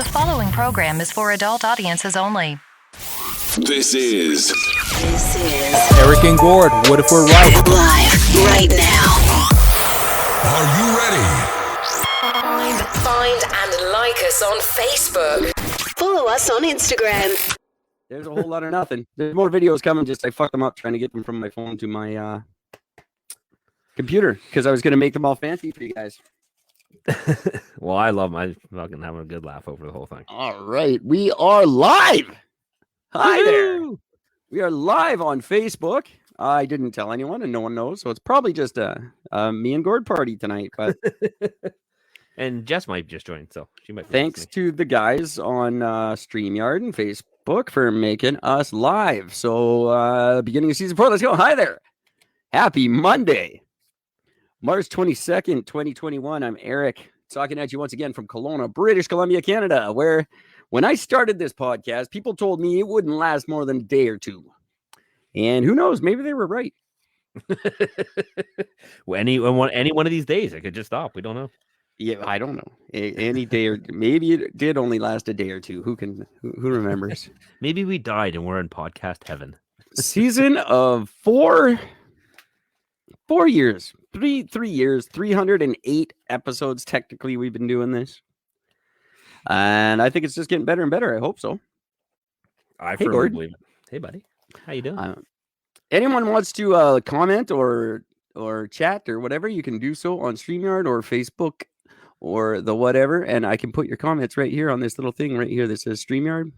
The following program is for adult audiences only. This is Eric and Gord. What if we're right? Live right now. Are you ready? Find and like us on Facebook. Follow us on Instagram. There's a whole lot of nothing. There's more videos coming. Just I fucked them up trying to get them from my phone to my computer because I was going to make them all fancy for you guys. Well, I love my fucking having a good laugh over the whole thing. All right. We are live. Hi there. We are live on Facebook. I didn't tell anyone and no one knows. So it's probably just a me and Gord party tonight. But and Jess might just join. So she might. Thanks to the guys on StreamYard and Facebook for making us live. So beginning of season 4. Let's go. Hi there. Happy Monday. March 22nd, 2021. I'm Eric, talking at you once again from Kelowna, British Columbia, Canada, where when I started this podcast, people told me it wouldn't last more than a day or two. And who knows? Maybe they were right. Well, any one of these days, it could just stop. We don't know. Yeah, I don't know. Any day, or maybe it did only last a day or two. Who remembers? Maybe we died and we're in podcast heaven. Season of 4 years. 3 years, 308 episodes. Technically, we've been doing this. And I think it's just getting better and better. I hope so. I firmly believe it. Hey, buddy. How you doing? Anyone wants to comment or chat or whatever, you can do so on StreamYard or Facebook or the whatever. And I can put your comments right here on this little thing right here that says StreamYard.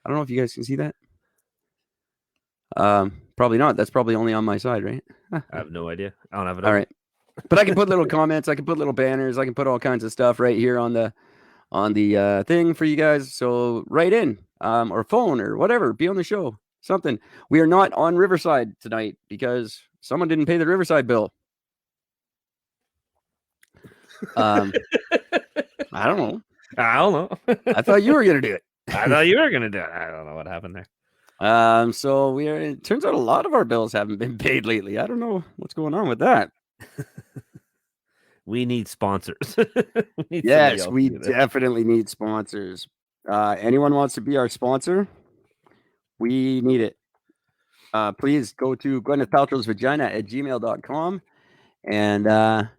I don't know if you guys can see that. Probably not. That's probably only on my side, right? I have no idea. I don't have it. All right. But I can put little comments. I can put little banners. I can put all kinds of stuff right here on the thing for you guys. So write in or phone or whatever. Be on the show. Something. We are not on Riverside tonight because someone didn't pay the Riverside bill. I don't know. I don't know. I thought you were going to do it. I thought you were going to do it. I don't know what happened there. So it turns out a lot of our bills haven't been paid lately. I don't know what's going on with that. We need sponsors. Yes, we definitely need sponsors. Anyone wants to be our sponsor? We need it. Please go to Gwyneth Paltrow's Vagina at gmail.com and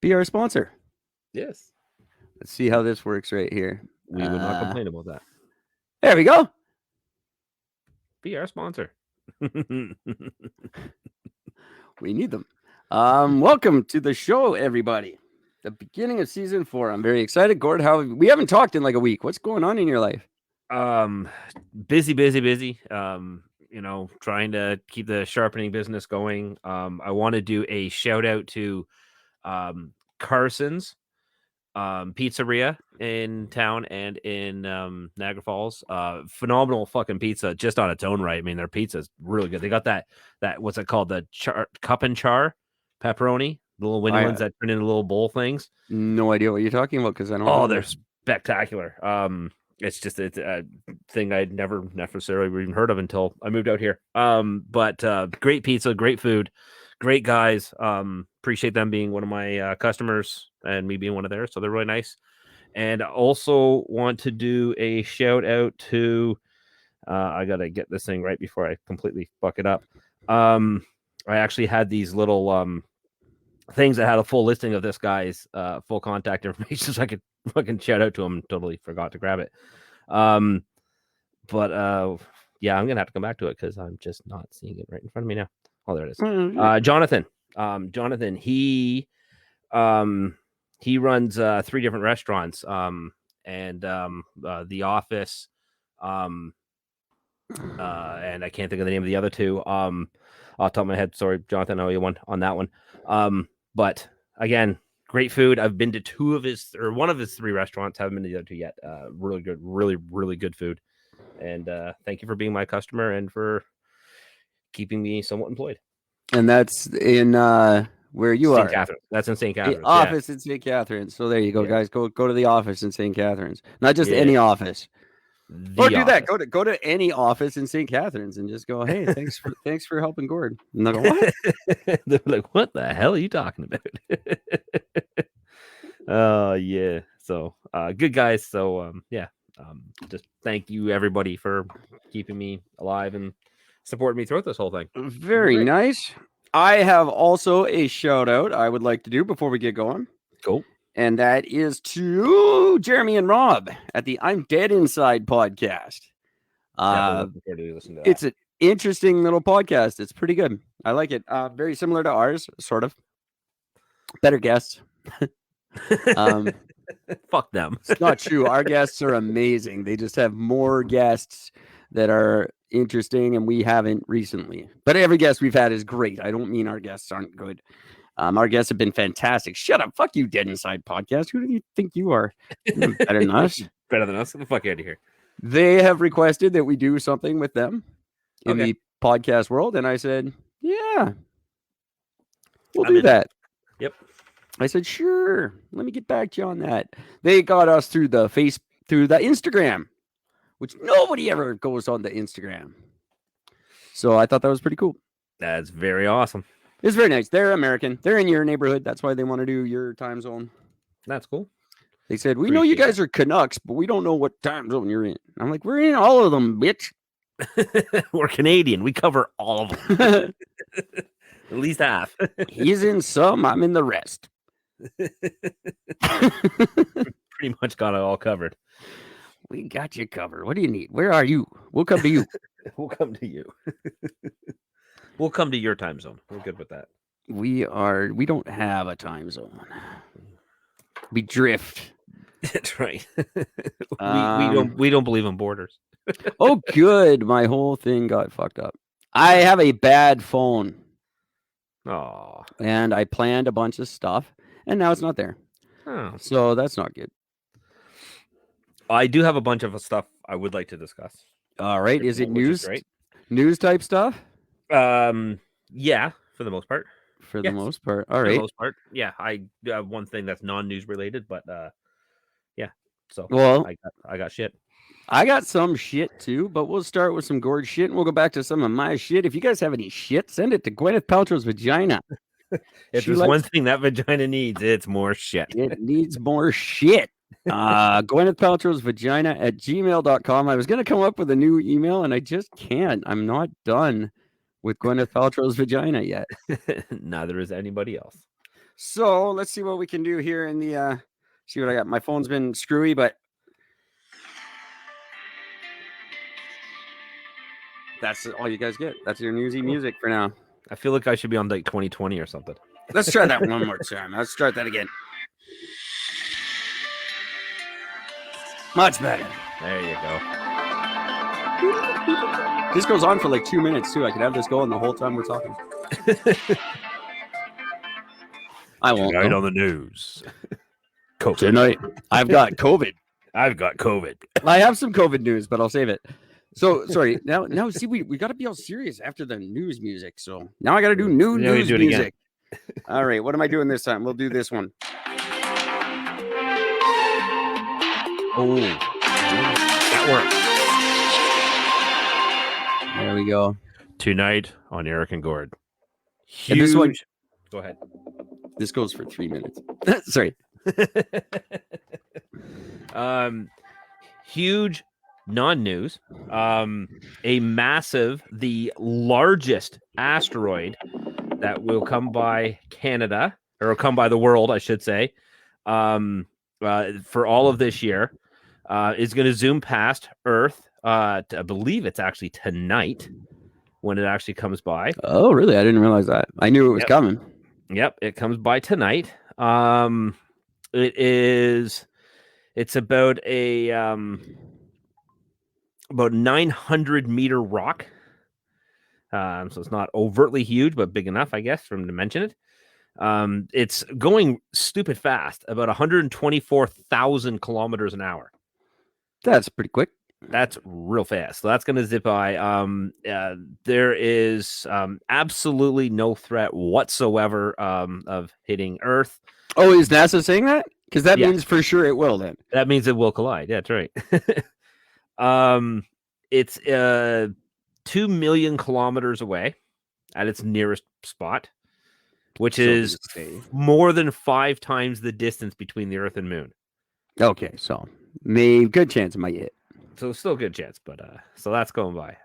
be our sponsor. Yes. Let's see how this works right here. We would not complain about that. There we go. Be our sponsor. We need them. Welcome to the show, everybody. The beginning of season 4. I'm very excited. Gord, we haven't talked in like a week. What's going on in your life? Busy. Trying to keep the sharpening business going. I want to do a shout out to Carson's pizzeria in town and in Niagara Falls. Phenomenal fucking pizza just on its own right. I mean, their pizza's really good. They got that what's it called, the cup and char pepperoni, the little windy ones that turn into little bowl things. No idea what you're talking about because I don't. Oh, they're spectacular. It's just it's a thing I'd never necessarily even heard of until I moved out here. But great pizza, great food, great guys. Appreciate them being one of my customers and me being one of theirs. So they're really nice. And I also want to do a shout out to, I got to get this thing right before I completely fuck it up. I actually had these little things that had a full listing of this guy's full contact information, so I could fucking shout out to him. Totally forgot to grab it. But yeah, I'm gonna have to come back to it because I'm just not seeing it right in front of me now. Oh, there it is. Jonathan. Jonathan. He runs 3 different restaurants. And The Office. And I can't think of the name of the other 2. Off the top of my head, sorry, Jonathan, I owe you one on that one. But again, great food. I've been to one of his 3 restaurants. Haven't been to the other 2 yet. Really good, really good food. And thank you for being my customer and for keeping me somewhat employed. And that's in where you St. are. Catharines. That's in St. Catharines. The office in St. Catharines. So there you go, guys. Go to the office in St. Catharines. Not just any office. Or do that. Go to any office in St. Catharines and just go, hey, thanks for helping Gord. And they'll go, what? They're like, what the hell are you talking about? Oh yeah. So good guys. So just thank you everybody for keeping me alive and supporting me throughout this whole thing. Very nice. I have also a shout out I would like to do before we get going. Cool. And that is to Jeremy and Rob at the I'm Dead Inside podcast. Looking forward to listen to that. It's an interesting little podcast. It's pretty good. I like it. Very similar to ours, sort of. Better guests. Fuck them. It's not true. Our guests are amazing. They just have more guests that are interesting, and we haven't recently. But every guest we've had is great. I don't mean our guests aren't good. Our guests have been fantastic. Shut up. Fuck you, Dead Inside podcast. Who do you think you are? You're better than us. Better than us. Get the fuck out of here. They have requested that we do something with them in the podcast world. And I said, yeah, we'll do that. Yep. I said, sure. Let me get back to you on that. They got us through the Instagram, which nobody ever goes on the Instagram. So I thought that was pretty cool. That's very awesome. It's very nice. They're American. They're in your neighborhood. That's why they want to do your time zone. That's cool. They said, we know you guys are Canucks, but we don't know what time zone you're in. I'm like, we're in all of them, bitch. We're Canadian. We cover all of them. At least half. He's in some. I'm in the rest. Pretty much got it all covered. We got you covered. What do you need? Where are you? We'll come to you. We'll come to you. We'll come to your time zone. We're good with that. We don't have a time zone. We drift. That's right. we don't believe in borders. Oh, good. My whole thing got fucked up. I have a bad phone. Oh. And I planned a bunch of stuff, and now it's not there. Oh. So that's not good. I do have a bunch of stuff I would like to discuss. All right. Is it news? News type stuff? Yeah, for the most part. For the most part. All right. For the most part. Yeah, I have one thing that's non-news related, but yeah. So well, I got shit. I got some shit too, but we'll start with some Gord shit and we'll go back to some of my shit. If you guys have any shit, send it to Gwyneth Paltrow's vagina. If there's one thing that vagina needs, it's more shit. It needs more shit. Gwyneth Paltrow's vagina at gmail.com. I was going to come up with a new email and I just can't. I'm not done with Gwyneth Paltrow's vagina yet. Neither is anybody else. So let's see what we can do here in the, see what I got. My phone's been screwy, but that's all you guys get. That's your newsy music for now. I feel like I should be on like 2020 or something. Let's try that one more time. Let's start that again. Much better. There you go. This goes on for like 2 minutes too. I could have this going the whole time we're talking. I won't. Tonight on the news. COVID. Tonight, I've got COVID. I've got COVID. I have some COVID news, but I'll save it. So sorry. Now, see, we got to be all serious after the news music. So now I got to do news music. All right. What am I doing this time? We'll do this one. Oh, that works. There we go. Tonight on Eric and Gord. Huge. And this one, go ahead. This goes for 3 minutes. Sorry. Huge non-news. A massive, the largest asteroid that will come by Canada, or come by the world, I should say, for all of this year, is going to zoom past Earth. I believe it's actually tonight when it actually comes by. Oh, really? I didn't realize that. I knew it was coming. Yep, it comes by tonight. It's about a about 900-meter rock. So it's not overtly huge, but big enough, I guess, for him to mention it. It's going stupid fast, about 124,000 kilometers an hour. That's pretty quick. That's real fast. So that's going to zip by. There is absolutely no threat whatsoever of hitting Earth. Oh, is NASA saying that? Because that means for sure it will then. That means it will collide. Yeah, that's right. It's 2 million kilometers away at its nearest spot, which is more than 5 times the distance between the Earth and Moon. Okay, so good chance it might hit. So still a good chance, but so that's going by.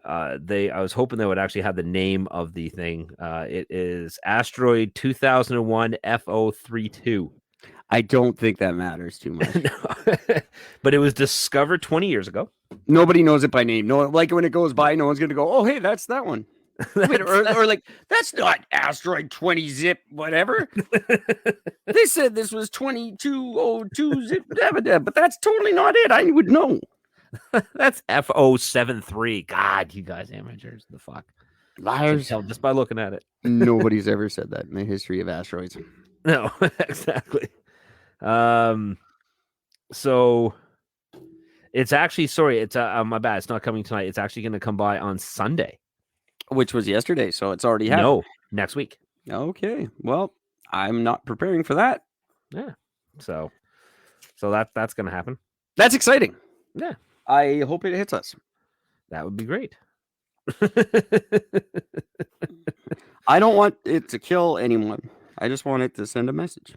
I was hoping they would actually have the name of the thing. It is Asteroid 2001 FO32. I don't think that matters too much. No. But it was discovered 20 years ago. Nobody knows it by name. No, like when it goes by, no one's gonna go, "Oh, hey, that's that one." Wait, or like, that's not Asteroid 20 zip whatever. They said this was 2202 zip, but that's totally not it. I would know. That's FO73. God, you guys amateurs, the fuck. Liars. Tell just by looking at it. Nobody's ever said that in the history of asteroids. No, exactly. So it's actually, sorry, it's my bad. It's not coming tonight. It's actually going to come by on Sunday, which was yesterday. So it's already happened. No, next week. Okay. Well, I'm not preparing for that. Yeah. So that's going to happen. That's exciting. Yeah. I hope it hits us. That would be great. I don't want it to kill anyone. I just want it to send a message.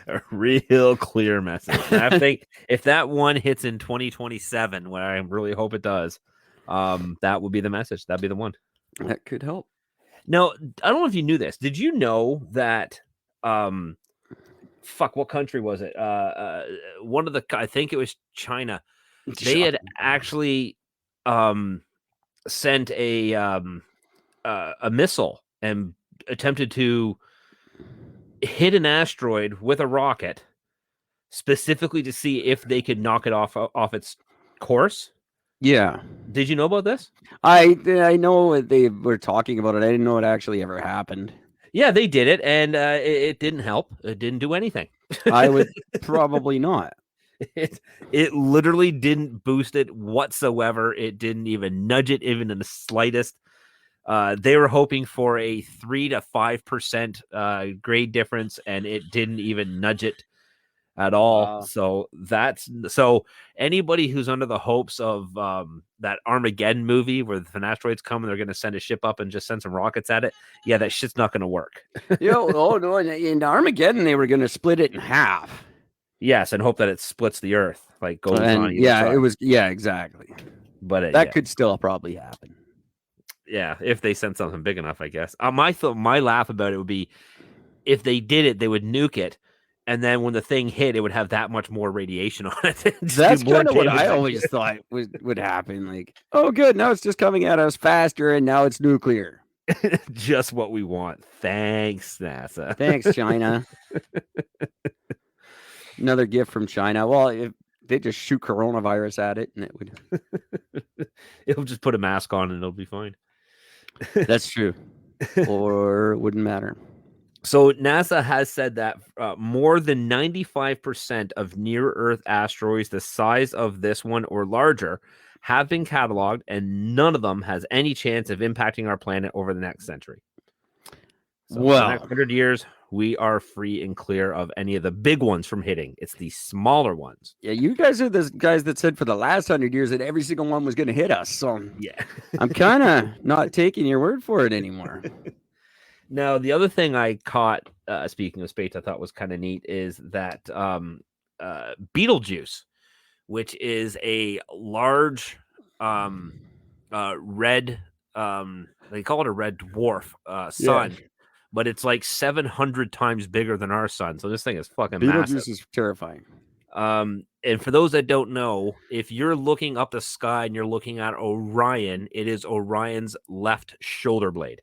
A real clear message. I think if that one hits in 2027, what I really hope it does, that would be the message. That'd be the one. That could help. No, I don't know if you knew this. Did you know that what country was it? One of the, I think it was China. They had actually sent a missile and attempted to hit an asteroid with a rocket specifically to see if they could knock it off its course. Yeah. Did you know about this? I know they were talking about it. I didn't know it actually ever happened. Yeah, they did it, and it didn't help. It didn't do anything. I would probably not. It literally didn't boost it whatsoever. It didn't even nudge it even in the slightest. They were hoping for a 3 to 5% grade difference, and it didn't even nudge it at all. Wow. So anybody who's under the hopes of that Armageddon movie where the asteroids come and they're going to send a ship up and just send some rockets at it, yeah, that shit's not going to work. No, in Armageddon they were going to split it in half. Yes, and hope that it splits the Earth, like goes on. Yeah, it was. Yeah, exactly. But that could still probably happen. Yeah, if they sent something big enough, I guess. My laugh about it would be if they did it, they would nuke it, and then when the thing hit, it would have that much more radiation on it. That's kind of what I always thought would happen. Like, oh, good, now it's just coming at us faster, and now it's nuclear. Just what we want. Thanks, NASA. Thanks, China. Another gift from China. Well, if they just shoot coronavirus at it, and it would. It'll just put a mask on, and it'll be fine. That's true. Or wouldn't matter. So NASA has said that more than 95% of near-Earth asteroids the size of this one or larger have been cataloged, and none of them has any chance of impacting our planet over the next century. So well, for the next 100 years, we are free and clear of any of the big ones from hitting. It's the smaller ones. Yeah, you guys are the guys that said for the last 100 years that every single one was going to hit us. So yeah, I'm kind of not taking your word for it anymore. Now, the other thing I caught, speaking of space, I thought was kind of neat is that Betelgeuse, which is a large red, they call it a red dwarf sun. Yeah. But it's like 700 times bigger than our sun. So this thing is fucking massive. Betelgeuse is terrifying. And for those that don't know, if you're looking up the sky and you're looking at Orion, it is Orion's left shoulder blade.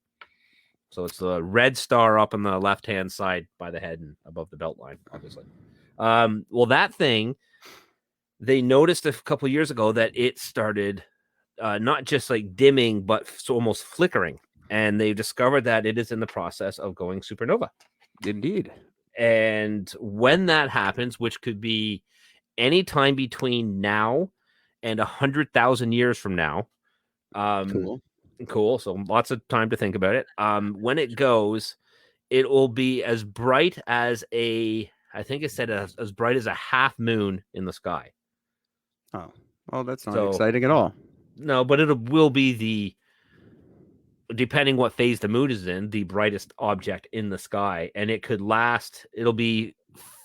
So it's the red star up on the left-hand side by the head and above the belt line, obviously. Well, that thing, they noticed a couple of years ago that it started not just like dimming, but almost flickering. And they discovered that it is in the process of going supernova. Indeed. And when that happens, which could be any time between now and 100,000 years from now. Cool. So lots of time to think about it. When it goes, it will be as bright as I think it said as bright as a half moon in the sky. Oh, well, that's not exciting at all. No, but it will be depending what phase the moon is in, the brightest object in the sky, and it could last. It'll be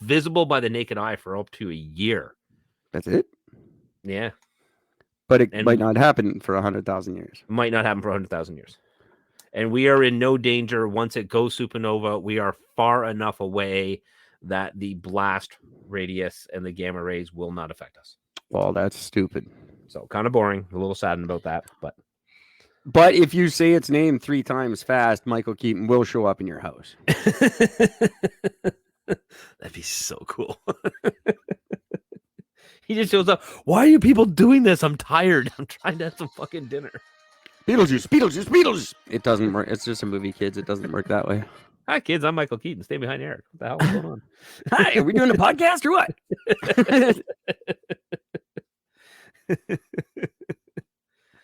visible by the naked eye for up to a year. That's it. Yeah, But it And- might not happen for 100,000 years. might not happen for 100,000 years. And we are in no danger once it goes supernova. We are far enough away that the blast radius and the gamma rays will not affect us. Well, that's stupid. So kind of boring. A little saddened about that, but But if you say its name 3 times fast, Michael Keaton will show up in your house. that'd be so cool. He just shows up. Why are you people doing this? I'm tired. I'm trying to have some fucking dinner. Beetlejuice, Beetlejuice, Beetlejuice. It doesn't work. It's just a movie, kids. It doesn't work that way. Hi, kids. I'm Michael Keaton. Stay behind Eric. What the hell is going on? Hi, are we doing a podcast or what?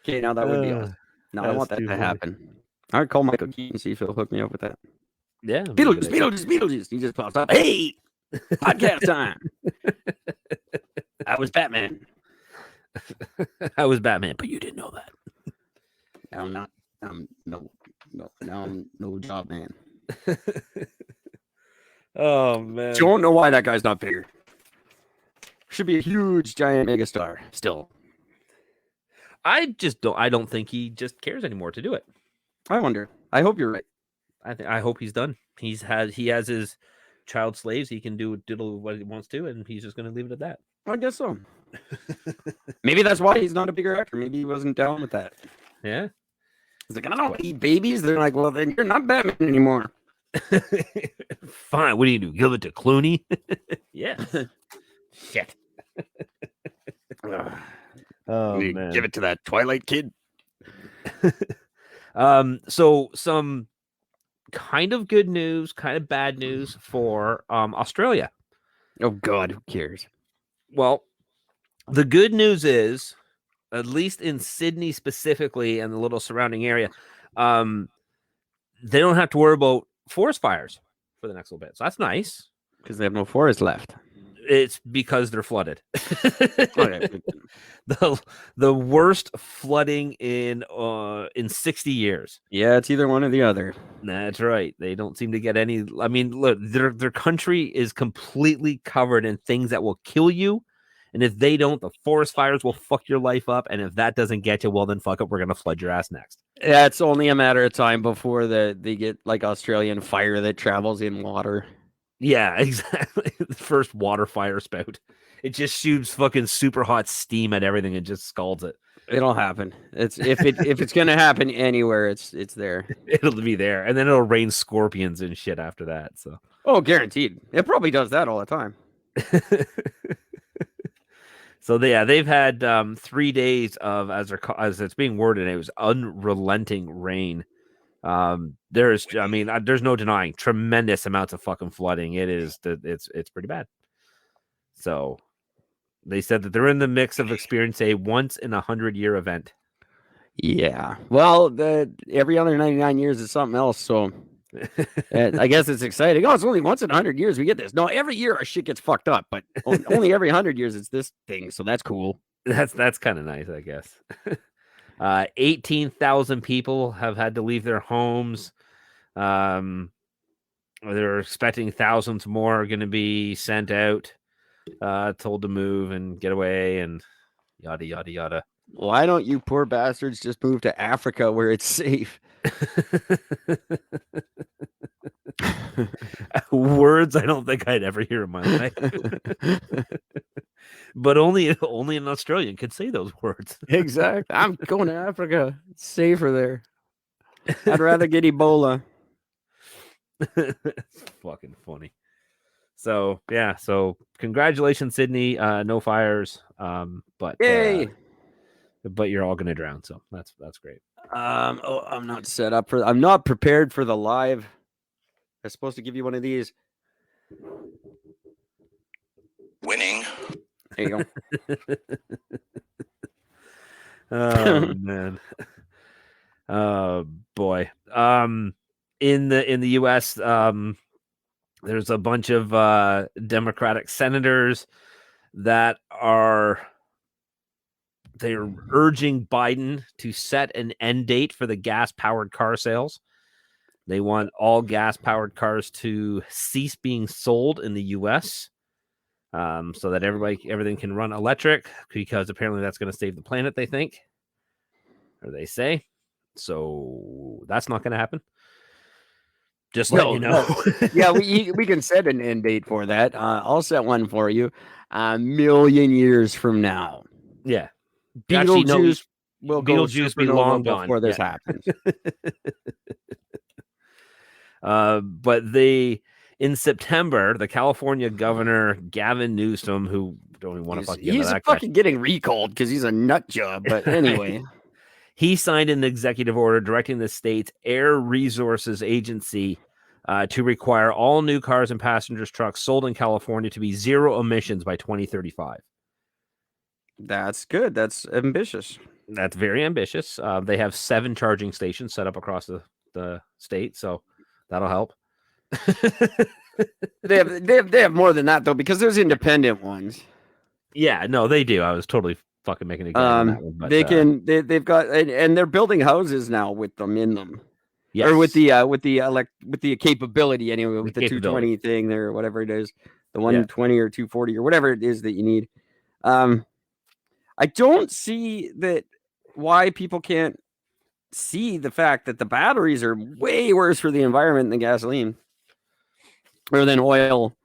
Okay, now that would be awesome. No, I that's want that too to funny. happen. All right, call Michael Keaton, see if he'll hook me up with that. Yeah. that'd be a good Beetlejuice, idea. Beetlejuice, Beetlejuice. He just pops up. Hey, podcast time. I was Batman. I was Batman, but you didn't know that. Now I'm not. No. Now I'm no job man. Oh man. Don't know why that guy's not bigger. Should be a huge, giant megastar still. I don't think he just cares anymore to do it. I wonder. I hope you're right. I hope he's done. He has his child slaves. He can do what he wants to, and he's just going to leave it at that. I guess so. Maybe that's why he's not a bigger actor. Maybe he wasn't down with that. Yeah. He's like, I don't eat babies. They're like, well, then you're not Batman anymore. Fine. What do you do? Give it to Clooney? Yeah. Shit. Oh man. Give it to that Twilight kid. So some kind of good news, kind of bad news for Australia. Oh God, who cares? Well, the good news is, at least in Sydney specifically and the little surrounding area, they don't have to worry about forest fires for the next little bit. So that's nice. Because they have no forest left. It's because they're flooded. Okay. the worst flooding in 60 years. Yeah, it's either one or the other. That's right. They don't seem to get any. I mean, look, their country is completely covered in things that will kill you. And if they don't, the forest fires will fuck your life up. And if that doesn't get you, well, then fuck up. We're going to flood your ass next. Yeah, it's only a matter of time before they get like Australian fire that travels in water. Yeah, exactly. The first water fire spout. It just shoots fucking super hot steam at everything and just scalds it. It'll happen. It's if it's gonna happen anywhere, it's there. It'll be there. And then it'll rain scorpions and shit after that. So Oh, guaranteed. It probably does that all the time. So they've had 3 days of, as it's being worded, it was unrelenting rain. There's no denying tremendous amounts of fucking flooding. It's pretty bad. So they said that they're in the mix of experiencing a once in 100-year event. Yeah. Well, every other 99 years is something else. So I guess it's exciting. Oh, it's only once in 100 years we get this. No, every year our shit gets fucked up, but only every 100 years it's this thing. So that's cool. That's kind of nice, I guess. 18,000 people have had to leave their homes. They're expecting thousands more are going to be sent out, told to move and get away and yada, yada, yada. Why don't you poor bastards just move to Africa where it's safe? Words I don't think I'd ever hear in my life. But only an Australian could say those words. Exactly. I'm going to Africa. It's safer there. I'd rather get Ebola. It's fucking funny. So yeah, so congratulations, Sydney. No fires. But Yay! But you're all gonna drown, so that's great. I'm not set up for. I'm not prepared for the live. I'm supposed to give you one of these. Winning. There you go. Oh man. Oh boy. In the US, there's a bunch of Democratic senators that are They're urging Biden to set an end date for the gas-powered car sales. They want all gas-powered cars to cease being sold in the U.S. So that everything can run electric, because apparently that's going to save the planet, they think, or they say. So that's not going to happen. Just letting you know. Yeah, we can set an end date for that. I'll set one for you. A million years from now. Yeah. Beetlejuice will go Beetlejuice be long gone before this happens. But in September, the California governor, Gavin Newsom, who don't even want to fucking get into that guy. Fucking getting recalled because he's a nut job. But anyway. He signed an executive order directing the state's Air Resources Agency to require all new cars and passengers trucks sold in California to be zero emissions by 2035. That's good. That's ambitious. That's very ambitious. They have 7 charging stations set up across the state, so that'll help. They have more than that though, because there's independent ones. Yeah, no, they do. I was totally fucking making a game on that one, but, they've got and they're building houses now with them in them. Yes. Or with the capability anyway, with the 220 thing there, or whatever it is, the 120 or 240 or whatever it is that you need. I don't see that why people can't see the fact that the batteries are way worse for the environment than gasoline or than oil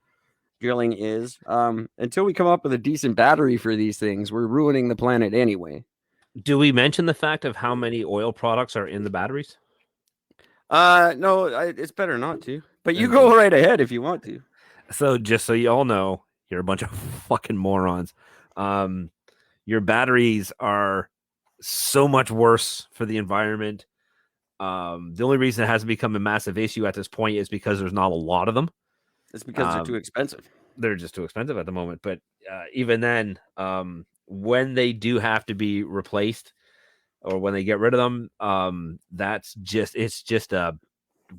drilling is. Until we come up with a decent battery for these things, we're ruining the planet anyway. Do we mention the fact of how many oil products are in the batteries? No, it's better not to. But you go right ahead if you want to. So just so you all know, you're a bunch of fucking morons. Your batteries are so much worse for the environment. The only reason it hasn't become a massive issue at this point is because there's not a lot of them. It's because they're too expensive. They're just too expensive at the moment. But even then, when they do have to be replaced or when they get rid of them, it's just a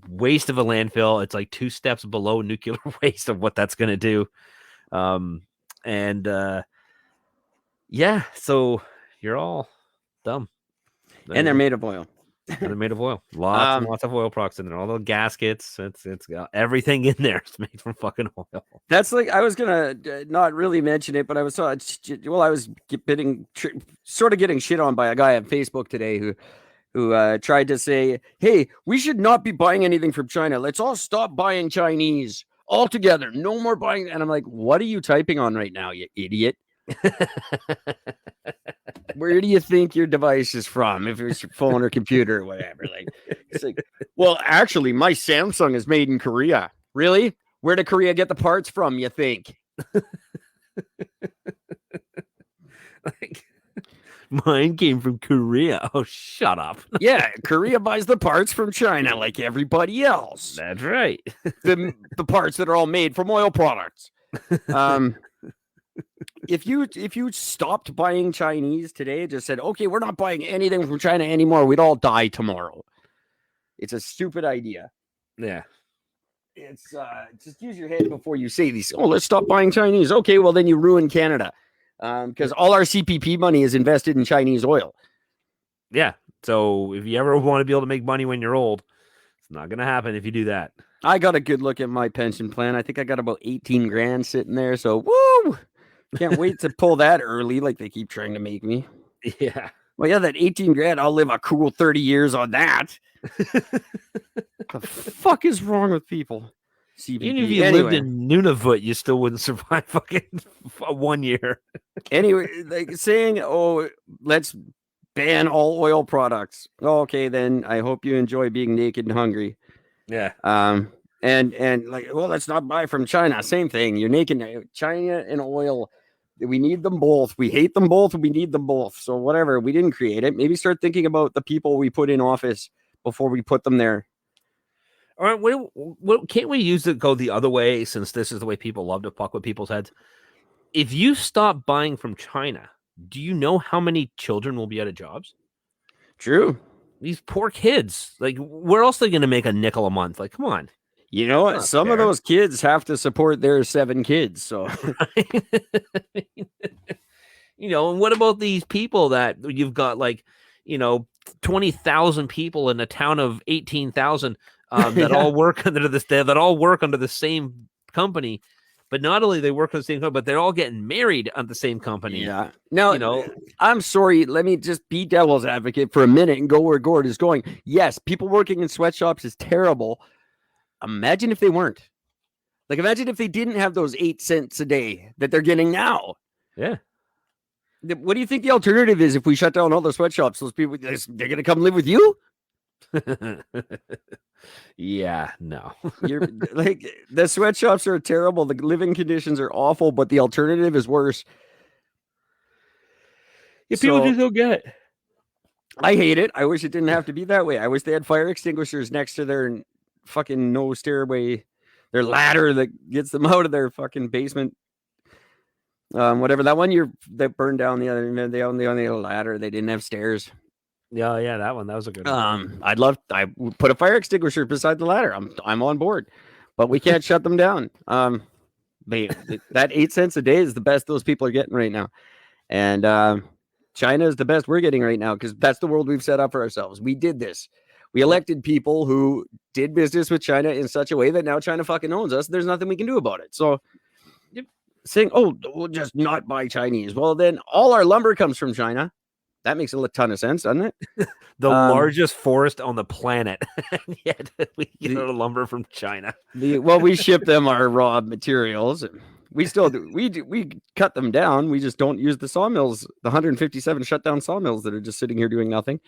waste of a landfill. It's like 2 steps below nuclear waste of what that's going to do. Yeah, so you're all dumb. And they're made of oil. And they're made of oil. Lots and lots of oil products in there. All the gaskets. It's got everything in there. It's made from fucking oil. That's like, I was gonna not really mention it, but I was getting shit on by a guy on Facebook today who tried to say, "Hey, we should not be buying anything from China. Let's all stop buying Chinese altogether. No more buying." And I'm like, "What are you typing on right now, you idiot?" Where do you think your device is from? If it's your phone or computer or whatever, like it's like, well, actually, my Samsung is made in Korea. Really? Where did Korea get the parts from? You think? Like, mine came from Korea. Oh, shut up. Yeah, Korea buys the parts from China like everybody else. That's right. The parts that are all made from oil products. If you stopped buying Chinese today, just said, okay, we're not buying anything from China anymore, we'd all die tomorrow. It's a stupid idea. Yeah. It's just use your head before you say these. Oh, let's stop buying Chinese. Okay, well then you ruin Canada. Because all our CPP money is invested in Chinese oil. Yeah. So if you ever want to be able to make money when you're old, it's not going to happen if you do that. I got a good look at my pension plan. I think I got about 18 grand sitting there. So, woo! Can't wait to pull that early like they keep trying to make me. Yeah. Well, yeah, that 18 grand, I'll live a cool 30 years on that. The fuck is wrong with people? CBD. Even if you lived in Nunavut, you still wouldn't survive fucking 1 year. Anyway, like saying, oh, let's ban all oil products. Oh, okay, then I hope you enjoy being naked and hungry. Yeah. And like, well, let's not buy from China. Same thing. You're naked. China and oil. We need them both. We hate them both. We need them both. So whatever. We didn't create it. Maybe start thinking about the people we put in office before we put them there. All right. Can't we use it go the other way, since this is the way people love to fuck with people's heads? If you stop buying from China, do you know how many children will be out of jobs? True. These poor kids. Like, where else are they going to make a nickel a month? Like, come on. You know what? Some of those kids have to support their 7 kids. So, And what about these people that you've got 20,000 people in a town of 18,000 that all work under the same company, but not only they work on the same company, but they're all getting married on the same company. Yeah. Now, I'm sorry. Let me just be devil's advocate for a minute and go where Gord is going. Yes, people working in sweatshops is terrible. Imagine if they weren't. Imagine if they didn't have those 8 cents a day that they're getting now. Yeah. What do you think the alternative is if we shut down all the sweatshops? Those people, they're going to come live with you? Yeah, no. You're the sweatshops are terrible. The living conditions are awful, but the alternative is worse. People just don't get it. I hate it. I wish it didn't have to be that way. I wish they had fire extinguishers next to their fucking no stairway, their ladder that gets them out of their fucking basement. Whatever that one that burned down the other, they only had a ladder. They didn't have stairs. Yeah, that one. That was a good one. I would put a fire extinguisher beside the ladder. I'm on board, but we can't shut them down. That 8 cents a day is the best those people are getting right now. And China is the best we're getting right now because that's the world we've set up for ourselves. We did this. We elected people who did business with China in such a way that now China fucking owns us. There's nothing we can do about it. So saying, we'll just not buy Chinese. Well, then all our lumber comes from China. That makes a ton of sense, doesn't it? The largest forest on the planet. Yet we get our lumber from China. We ship them our raw materials. We still do. We cut them down. We just don't use the sawmills, the 157 shut down sawmills that are just sitting here doing nothing.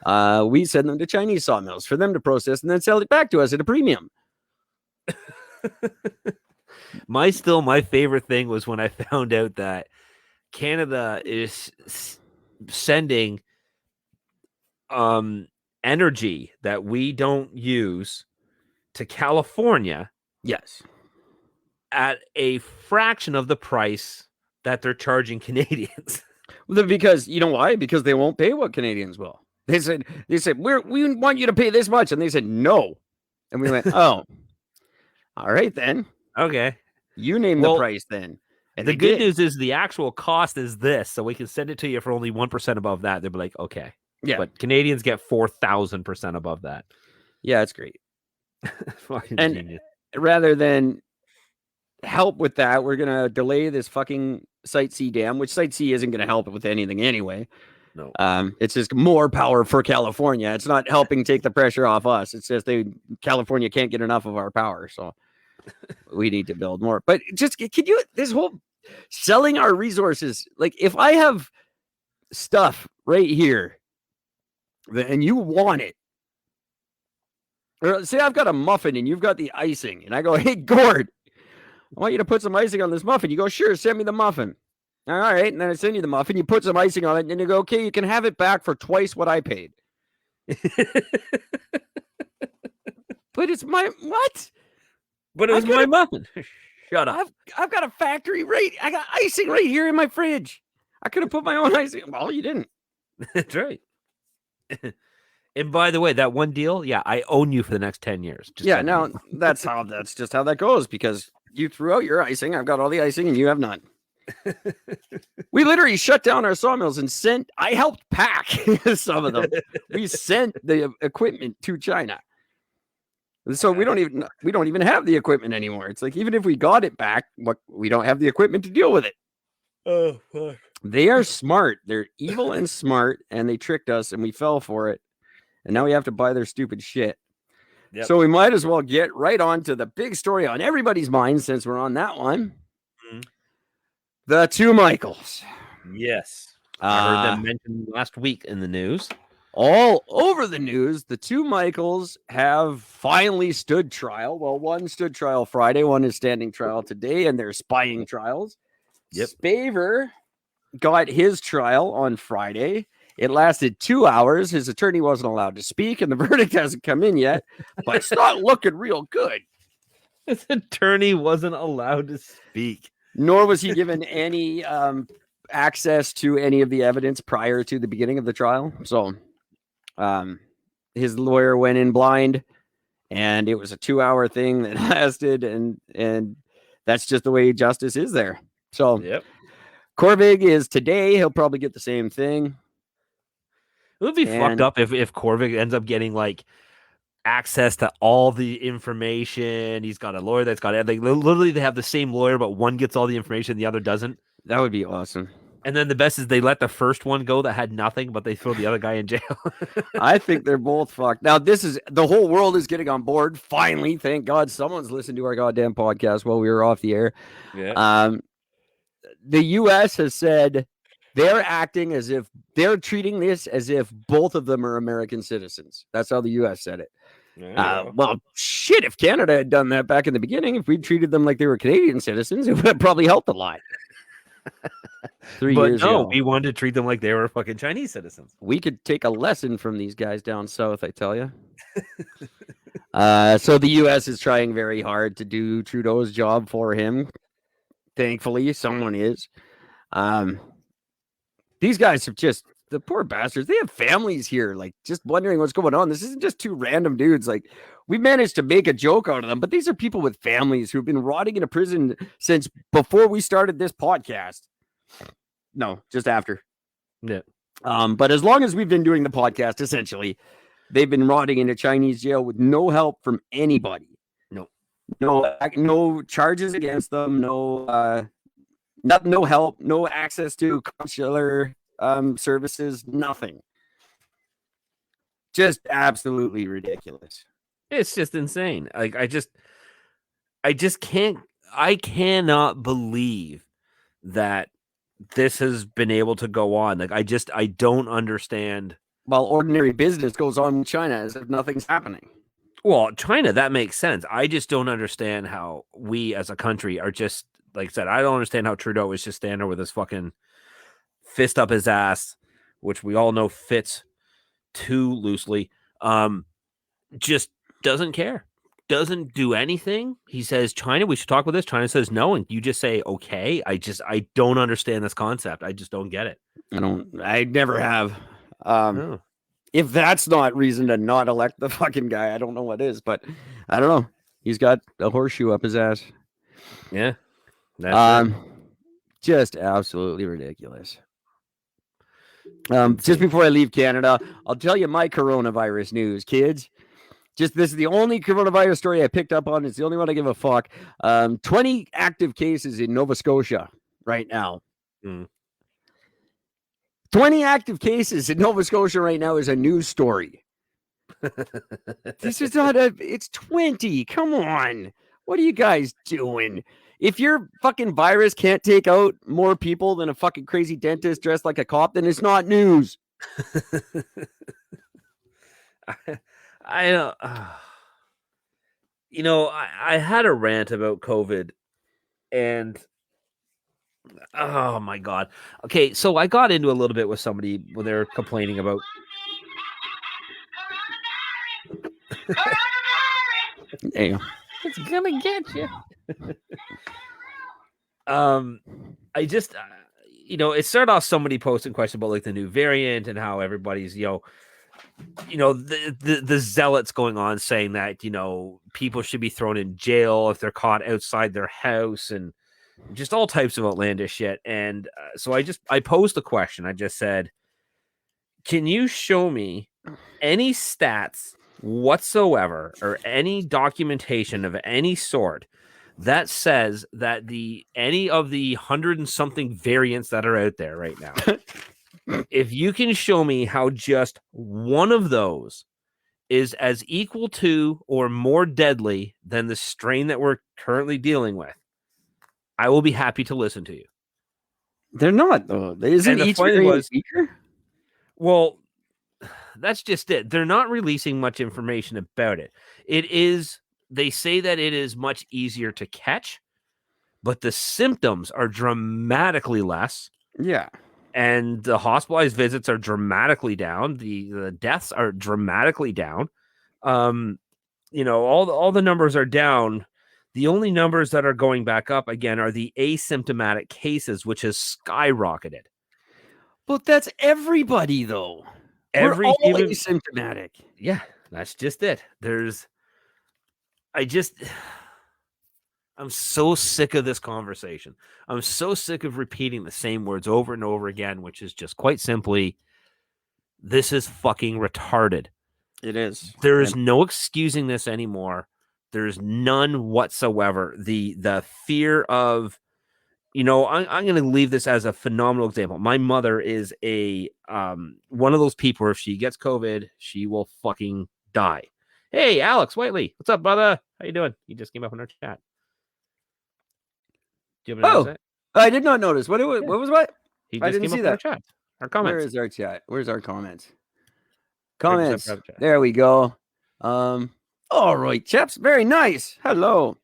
We send them to Chinese sawmills for them to process and then sell it back to us at a premium. My favorite thing was when I found out that Canada is sending energy that we don't use to California. Yes. At a fraction of the price that they're charging Canadians. Because you know why? Because they won't pay what Canadians will. They said we want you to pay this much, and they said no, and we went, oh, all right then, okay, you name the price then. And the good news is the actual cost is this, so we can send it to you for only 1% above that. They'll be like, okay, yeah, but Canadians get 4,000% above that. Yeah, it's great. And genius. Rather than help with that, we're gonna delay this fucking Site C dam, which Site C isn't gonna help with anything anyway. No, it's just more power for California. It's not helping take the pressure off us. It's just California can't get enough of our power, so we need to build more. But just this whole selling our resources, if I have stuff right here and you want it, or say I've got a muffin and you've got the icing, and I go, hey Gord, I want you to put some icing on this muffin. You go, sure, send me the muffin. All right, and then I send you the muffin. You put some icing on it, and you go, okay, you can have it back for twice what I paid. But it's my what? But it was my muffin. Shut up. I've got a factory I got icing right here in my fridge. I could have put my own icing. Well, you didn't. That's right. And by the way, that one deal, yeah, I own you for the next 10 years. That's just how that goes, because you threw out your icing. I've got all the icing and you have none. We literally shut down our sawmills and I helped pack some of them. We sent the equipment to China. So we don't even have the equipment anymore. It's like, even if we got it back, we don't have the equipment to deal with it. Oh, fuck. They are smart. They're evil and smart, and they tricked us and we fell for it. And now we have to buy their stupid shit. Yep. So we might as well get right on to the big story on everybody's mind, since we're on that one. Mm-hmm. The two Michaels. Yes. I heard them mentioned last week in the news. All over the news, the two Michaels have finally stood trial. Well, one stood trial Friday, one is standing trial today, and they're spying trials. Yep. Spaver got his trial on Friday. It lasted 2 hours. His attorney wasn't allowed to speak, and the verdict hasn't come in yet, but it's not looking real good. His attorney wasn't allowed to speak. Nor was he given any access to any of the evidence prior to the beginning of the trial. So his lawyer went in blind, and it was a 2 hour thing that lasted, and that's just the way justice is there. So yep. Corvig is today. He'll probably get the same thing. It would be fucked up if Corvig ends up getting like access to all the information. He's got a lawyer that's got it. Like literally, they have the same lawyer, but one gets all the information, the other doesn't. That would be awesome. And then the best is they let the first one go that had nothing, but they throw the other guy in jail. I think they're both fucked. Now, this is the whole world is getting on board. Finally, thank God someone's listened to our goddamn podcast while we were off the air. Yeah. The U.S. has said they're acting as if they're treating this as if both of them are American citizens. That's how the U.S. said it. Well, shit, if Canada had done that back in the beginning, if we treated them like they were Canadian citizens, it would have probably helped a lot. 3 years ago. We wanted to treat them like they were fucking Chinese citizens. We could take a lesson from these guys down south, I tell you. So the U.S. is trying very hard to do Trudeau's job for him. Thankfully, someone is. These guys have just, the poor bastards, they have families here, like just wondering what's going on. This isn't just two random dudes. Like, we managed to make a joke out of them, but these are people with families who've been rotting in a prison since before we started this podcast. No, just after. Yeah. But as long as we've been doing the podcast, essentially, they've been rotting in a Chinese jail with no help from anybody. No charges against them. No help. No access to consular services. Nothing. Just absolutely ridiculous. It's just insane. Like I cannot believe that this has been able to go on. Like I don't understand. While ordinary business goes on in China as if nothing's happening. Well, China, that makes sense. I just don't understand how we as a country are just, like I said, I don't understand how Trudeau is just standing there with his fucking fist up his ass, which we all know fits too loosely. Just doesn't care. Doesn't do anything. He says, China, we should talk about this. China says no, and you just say, okay. I don't understand this concept. I just don't get it. I never have. No. If that's not reason to not elect the fucking guy, I don't know what is, but I don't know. He's got a horseshoe up his ass. Yeah. That's just absolutely ridiculous. Just before I leave Canada, I'll tell you my coronavirus news, kids. Just this is the only coronavirus story I picked up on. It's the only one I give a fuck. 20 active cases in Nova Scotia right now. 20 active cases in Nova Scotia right now is a news story. This is not it's 20. Come on. What are you guys doing? If your fucking virus can't take out more people than a fucking crazy dentist dressed like a cop, then it's not news. I had a rant about COVID and oh my God. Okay, so I got into a little bit with somebody when they were complaining about Hey, it's gonna get you. I just it started off somebody posting questions about like the new variant and how everybody's the zealots going on saying that people should be thrown in jail if they're caught outside their house and just all types of outlandish shit. And so I posed the question. I just said, can you show me any stats whatsoever or any documentation of any sort that says that any of the 100 and something variants that are out there right now, if you can show me how just one of those is as equal to or more deadly than the strain that we're currently dealing with, I will be happy to listen to you. They're not, though. Isn't each variant weaker? Well, that's just it. They're not releasing much information about it. They say that it is much easier to catch, but the symptoms are dramatically less. Yeah. And the hospitalized visits are dramatically down. The deaths are dramatically down. All the numbers are down. The only numbers that are going back up again are the asymptomatic cases, which has skyrocketed. But that's everybody, though. We're all asymptomatic. Yeah, that's just it. I'm so sick of this conversation. I'm so sick of repeating the same words over and over again, which is just quite simply, this is fucking retarded. It is. There is no excusing this anymore. There's none whatsoever. The fear of, I'm going to leave this as a phenomenal example. My mother is a one of those people where if she gets COVID, she will fucking die. Hey, Alex Whiteley, what's up, brother? How you doing? You just came up in our chat. Do you have notice that? I did not notice. What was what? He I just didn't came see up in our that. chat. Our comments. Where is our chat? Where's our comments? Right beside Comments. private chat. There we go. All right, chaps. Very nice. Hello.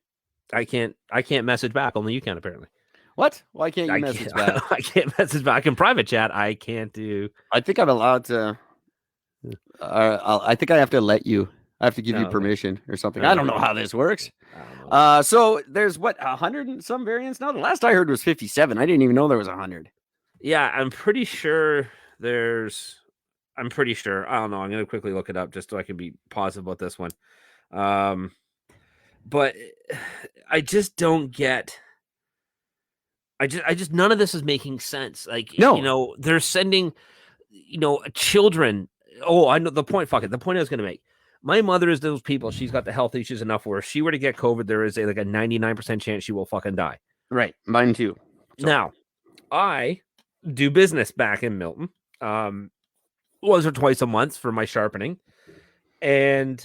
I can't message back. Only you can, apparently. What? Why can't you message back? I can't message back in private chat. I can't do. I think I'm allowed to. I think I have to let you. I have to give you permission or something. I don't know how this works. So there's 100 and some variants now. The last I heard was 57. I didn't even know there was 100. Yeah, I'm pretty sure I'm pretty sure. I don't know. I'm going to quickly look it up just so I can be positive about this one. But I just don't get. I just none of this is making sense. Like, no. They're sending, children. Oh, I know the point. Fuck it. The point I was going to make. My mother is those people. She's got the health issues enough where if she were to get COVID, there is a 99% chance she will fucking die. Right. Mine too. So. Now, I do business back in Milton, once or twice a month for my sharpening. And,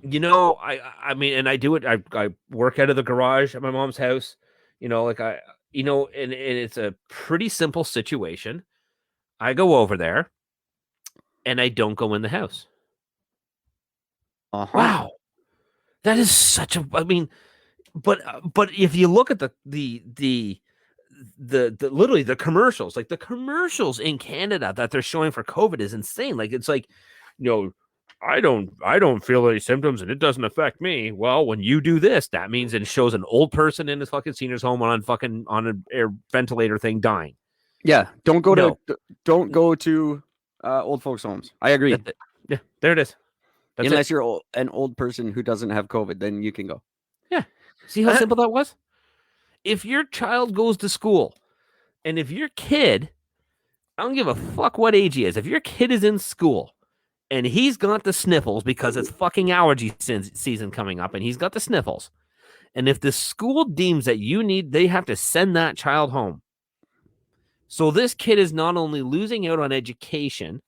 I mean, and I do it. I work out of the garage at my mom's house, and it's a pretty simple situation. I go over there and I don't go in the house. Uh-huh. Wow. That is such a, I mean, but if you look at the literally the commercials, like the commercials in Canada that they're showing for COVID is insane. Like, it's like, I don't feel any symptoms and it doesn't affect me. Well, when you do this, that means it shows an old person in his fucking senior's home on an air ventilator thing dying. Yeah. Don't go to old folks' homes. I agree. Yeah, there it is. Unless you're an old person who doesn't have COVID, then you can go. Yeah. See how simple that was? If your child goes to school and if your kid, I don't give a fuck what age he is, if your kid is in school and he's got the sniffles because it's fucking allergy season coming up and he's got the sniffles, and if the school deems that they have to send that child home. So this kid is not only losing out on education,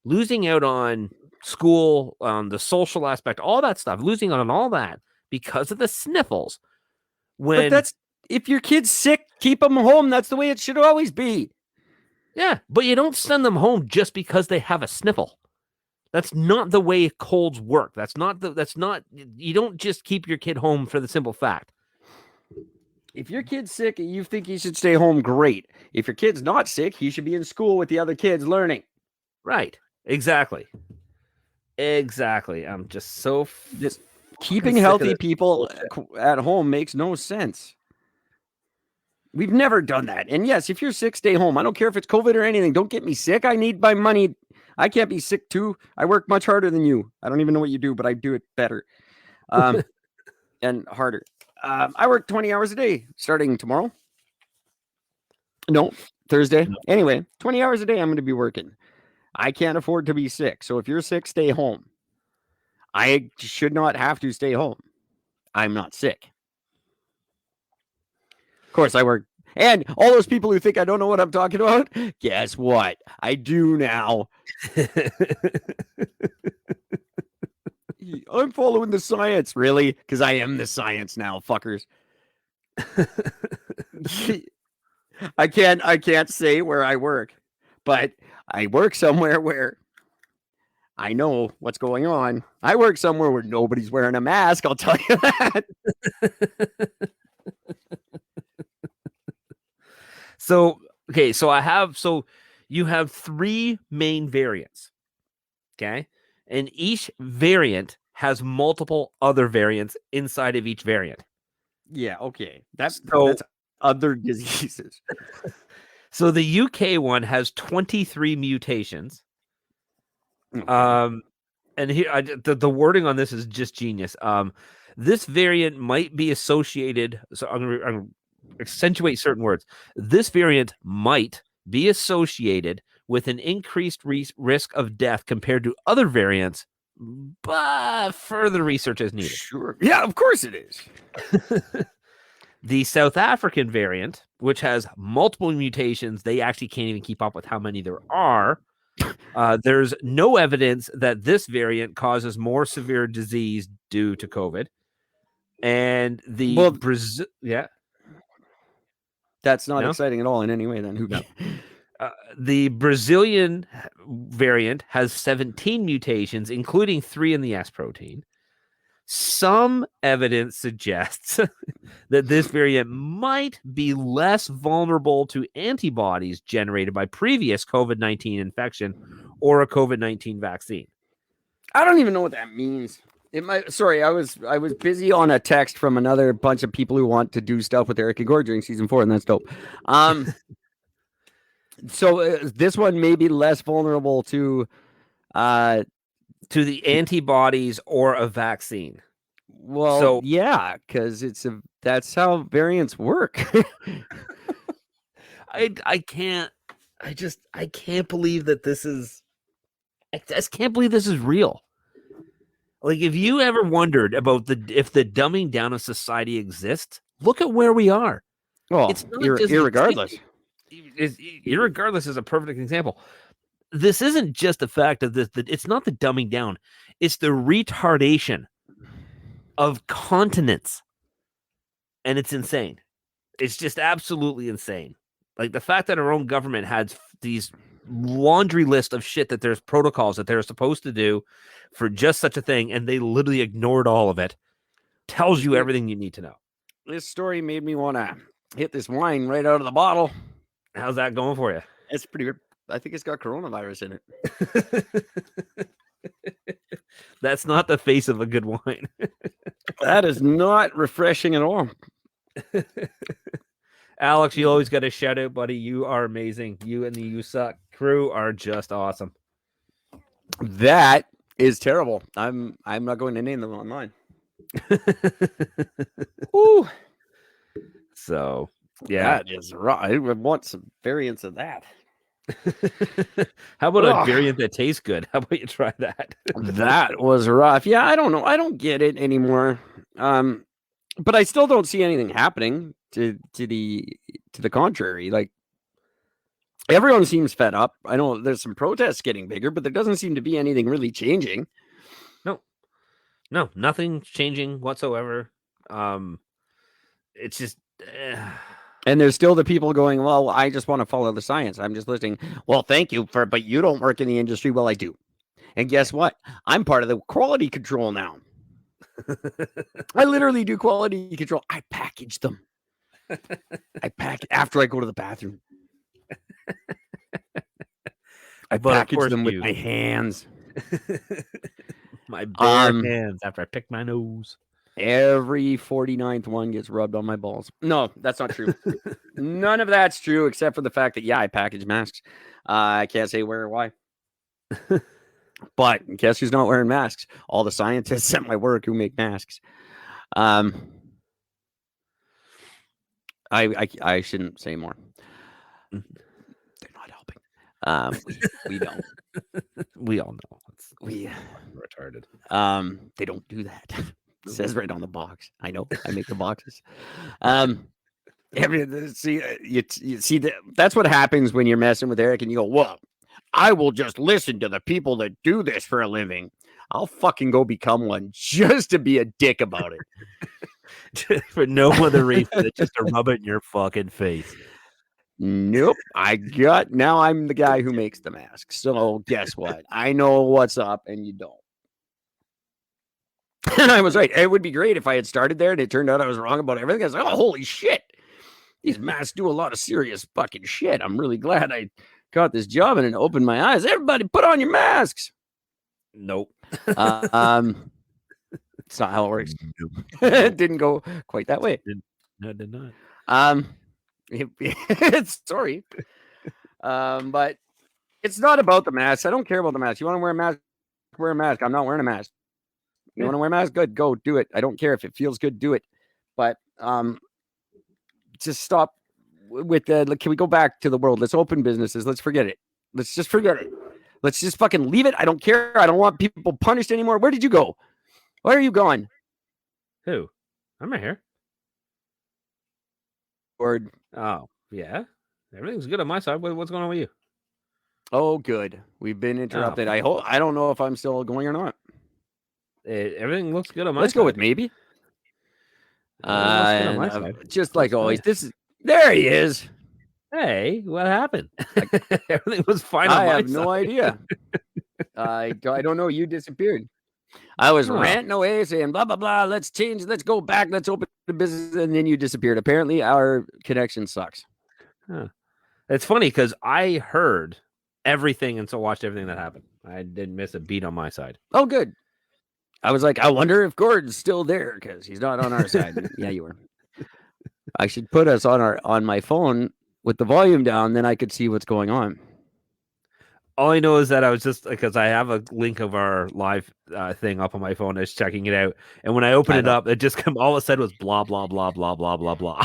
losing out on school, on the social aspect, all that stuff, losing on all that because of the sniffles. But if your kid's sick, keep them home. That's the way it should always be. Yeah, but you don't send them home just because they have a sniffle. That's not the way colds work. You don't just keep your kid home for the simple fact. If your kid's sick and you think he should stay home, great. If your kid's not sick, he should be in school with the other kids learning. Right. Exactly. I'm just so keeping healthy people at home makes no sense. We've never done that. And yes, if you're sick, stay home. I don't care if it's COVID or anything. Don't get me sick. I need my money. I can't be sick too. I work much harder than you. I don't even know what you do, but I do it better and harder. I work 20 hours a day starting tomorrow. No, Thursday. No. Anyway, 20 hours a day I'm going to be working. I can't afford to be sick. So if you're sick, stay home. I should not have to stay home. I'm not sick. Of course, I work. And all those people who think I don't know what I'm talking about, guess what? I do now. I'm following the science. Really? Because I am the science now, fuckers. I can't say where I work, but I work somewhere where I know what's going on. I work somewhere where nobody's wearing a mask. I'll tell you that. So you have 3 main variants. Okay. And each variant has multiple other variants inside of each variant. Yeah. Okay. That's other diseases. So the UK one has 23 mutations. Okay. and here the wording on this is just genius. This variant might be associated. So I'm going to accentuate certain words. This variant might be associated with an increased risk of death compared to other variants, but further research is needed. Sure. Yeah, of course it is. The South African variant, which has multiple mutations, they actually can't even keep up with how many there are. There's no evidence that this variant causes more severe disease due to COVID. And the Brazil, that's not exciting at all in any way. Then who? The Brazilian variant has 17 mutations, including 3 in the S protein. Some evidence suggests that this variant might be less vulnerable to antibodies generated by previous COVID-19 infection or a COVID-19 vaccine. I don't even know what that means. It might. Sorry, I was busy on a text from another bunch of people who want to do stuff with Eric and Gord during season 4, and that's dope. So this one may be less vulnerable to the antibodies or a vaccine. Well, so, yeah, because that's how variants work. I can't believe that this is. I just can't believe this is real. Like, if you ever wondered about if the dumbing down of society exists, look at where we are. Well, it's not irregardless. Irregardless is a perfect example. This isn't just the fact of this. It's not the dumbing down. It's the retardation of continents. And it's insane. It's just absolutely insane. Like, the fact that our own government has these laundry list of shit that there's protocols that they're supposed to do for just such a thing, and they literally ignored all of it, tells you everything you need to know. This story made me want to hit this wine right out of the bottle. How's that going for you? It's pretty good. I think it's got coronavirus in it. That's not the face of a good wine. That is not refreshing at all. Alex, you always got a shout out, buddy. You are amazing. You and the You Suck crew are just awesome. That is terrible. I'm not going to name them online. Ooh. So yeah, that is right. I want some variants of that. How about a variant that tastes good? How about you try that? That was rough. Yeah, I don't know. I don't get it anymore. But I still don't see anything happening to the contrary. Like, everyone seems fed up. I know there's some protests getting bigger, but there doesn't seem to be anything really changing. No, nothing's changing whatsoever. It's just. And there's still the people going, well, I just want to follow the science. I'm just listening. Well, thank you but you don't work in the industry. Well, I do. And guess what? I'm part of the quality control now. I literally do quality control. I package them. I pack after I go to the bathroom. I package them with my hands. My bare hands after I pick my nose. Every 49th one gets rubbed on my balls. No, that's not true. None of that's true, except for the fact that, I package masks. I can't say where or why. But guess who's not wearing masks? All the scientists at my work who make masks. I shouldn't say more. They're not helping. We don't. We all know. We retarded. They don't do that. It says right on the box. I know. I make the boxes. You see that's what happens when you're messing with Eric and you go, well, I will just listen to the people that do this for a living. I'll fucking go become one just to be a dick about it. For no other reason than just to rub it in your fucking face. Nope. Now I'm the guy who makes the masks. So guess what? I know what's up and you don't. And I was right. It would be great if I had started there and it turned out I was wrong about everything. I was like, oh, holy shit. These masks do a lot of serious fucking shit. I'm really glad I got this job and it opened my eyes. Everybody put on your masks. Nope. It's not how it works. It didn't go quite that way. No, it did not. Sorry. But it's not about the mask. I don't care about the mask. You want to wear a mask? wear a mask. I'm not wearing a mask. You want to wear a mask? Good, go do it. I don't care if it feels good, do it. But just stop with the. Can we go back to the world? Let's open businesses. Let's forget it. Let's just forget it. Let's just fucking leave it. I don't care. I don't want people punished anymore. Where did you go? Where are you going? Who? I'm right here. Gord. Oh, yeah. Everything's good on my side. What's going on with you? Oh, good. We've been interrupted. I don't know if I'm still going or not. Everything looks good on my Let's side. go with maybe. On my side. Just like always, there he is. Hey, what happened? Everything was fine on I my have side. no idea. I don't know. You disappeared. I was ranting away saying blah, blah, blah. Let's change. Let's go back. Let's open the business. And then you disappeared. Apparently, our connection sucks. Huh. It's funny because I heard everything and so watched everything that happened. I didn't miss a beat on my side. Oh, good. I was like, I wonder if Gord's still there because he's not on our side. Yeah, you were. I should put us on my phone with the volume down. Then I could see what's going on. All I know is that I was just because I have a link of our live thing up on my phone. I was checking it out, and when I opened it up, it just all it said was blah blah blah blah blah blah blah.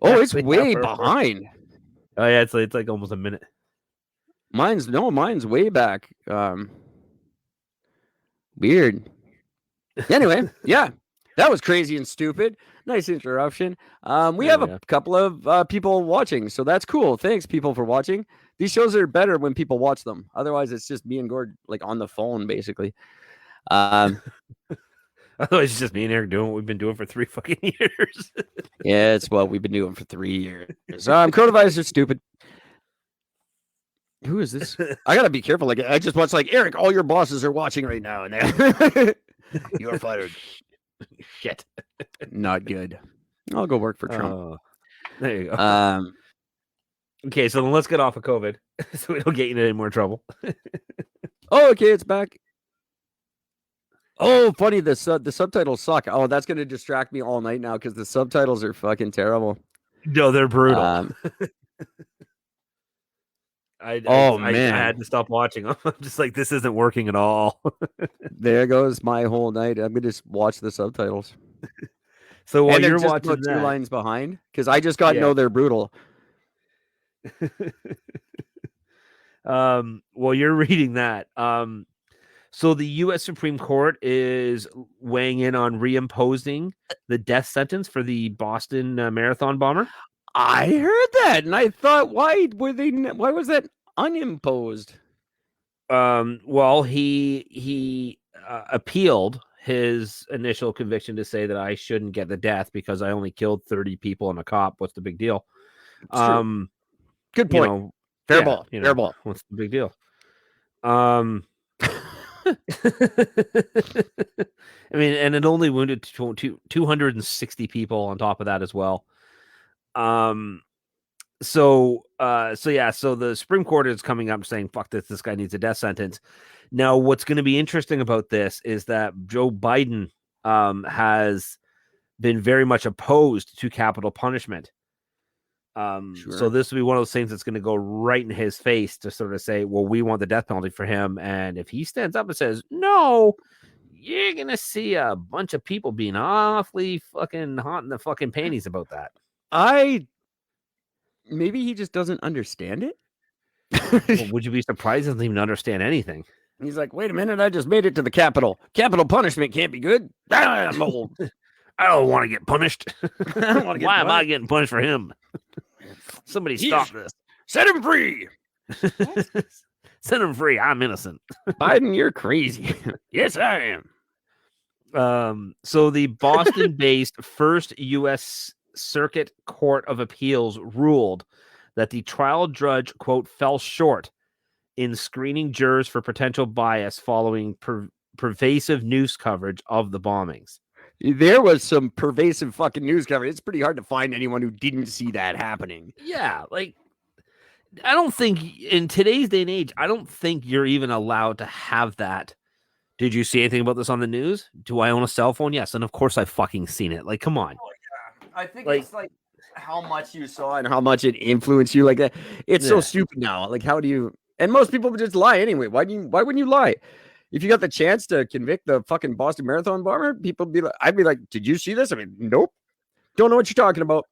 Oh, it's way behind. Oh yeah, it's like almost a minute. Mine's way back. Weird. Anyway, yeah, that was crazy and stupid. Nice interruption. We have a couple of people watching, so that's cool. Thanks, people, for watching. These shows are better when people watch them. Otherwise, it's just me and Gord like on the phone, basically. Otherwise, it's just me and Eric doing what we've been doing for 3 fucking years. Yeah, it's what we've been doing for 3 years. Coronavirus is stupid. Who is this? I gotta be careful. Like I just watched like Eric. All your bosses are watching right now, and you're fired. Shit, not good. I'll go work for Trump. There you go. Okay, so then let's get off of COVID, so we don't get in any more trouble. Oh, okay, it's back. Oh, funny. The subtitles suck. Oh, that's gonna distract me all night now because the subtitles are fucking terrible. No, they're brutal. I had to stop watching them. I'm just like, this isn't working at all. There goes my whole night. I'm gonna just watch the subtitles. So while you're just watching two lines behind, because I just got no, they're brutal. While you're reading that, so the U.S. Supreme Court is weighing in on reimposing the death sentence for the Boston Marathon bomber. I heard that, and I thought, why was that unimposed? Well, he appealed his initial conviction to say that I shouldn't get the death because I only killed 30 people and a cop. What's the big deal? Good point. Fair ball. Fair ball. What's the big deal? I mean, and it only wounded 260 people on top of that as well. So the Supreme Court is coming up saying, fuck this guy needs a death sentence. Now, what's going to be interesting about this is that Joe Biden has been very much opposed to capital punishment. So this will be one of those things that's going to go right in his face to sort of say, well, we want the death penalty for him. And if he stands up and says, no, you're going to see a bunch of people being awfully fucking hot in the fucking panties about that. Maybe he just doesn't understand it. Well, would you be surprised he doesn't even understand anything? He's like, wait a minute, I just made it to the Capitol. Capital punishment can't be good. I'm old. I don't want to get punished. Why am I getting punished for him? Somebody stop this. Set him free. Set him free. I'm innocent. Biden, you're crazy. Yes, I am. So the Boston-based first U.S. Circuit Court of Appeals ruled that the trial judge, quote, fell short in screening jurors for potential bias following pervasive news coverage of the bombings. There was some pervasive fucking news coverage. It's pretty hard to find anyone who didn't see that happening. Yeah, like, I don't think in today's day and age, I don't think you're even allowed to have that. Did you see anything about this on the news? Do I own a cell phone? Yes, and of course I fucking seen it. Like, come on. I think it's like how much you saw and how much it influenced you. Like that, it's so stupid now. Like, how do you? And most people would just lie anyway. Why wouldn't you lie? If you got the chance to convict the fucking Boston Marathon bomber, I'd be like, did you see this? I mean, nope. Don't know what you're talking about.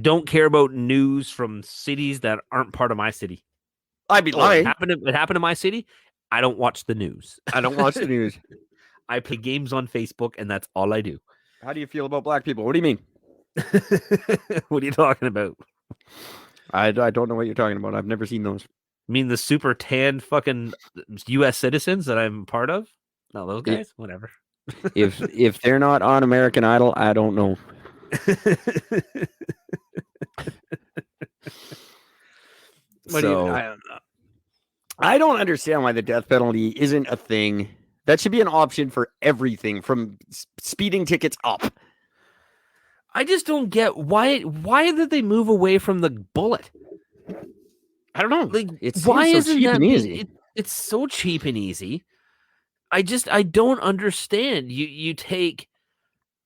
Don't care about news from cities that aren't part of my city. I'd be It lying. happened in my city. I don't watch the news. I don't watch the news. I play games on Facebook, and that's all I do. How do you feel about black people? What do you mean? What are you talking about? I don't know what you're talking about. I've never seen those. I mean the super tan fucking U.S. citizens that I'm part of? No, those guys? Whatever. If they're not on American Idol, I don't know. I don't understand why the death penalty isn't a thing. That should be an option for everything from speeding tickets up. I just don't get why did they move away from the bullet? I don't know. Like, It's why so isn't cheap that and easy? It's so cheap and easy. I don't understand. You take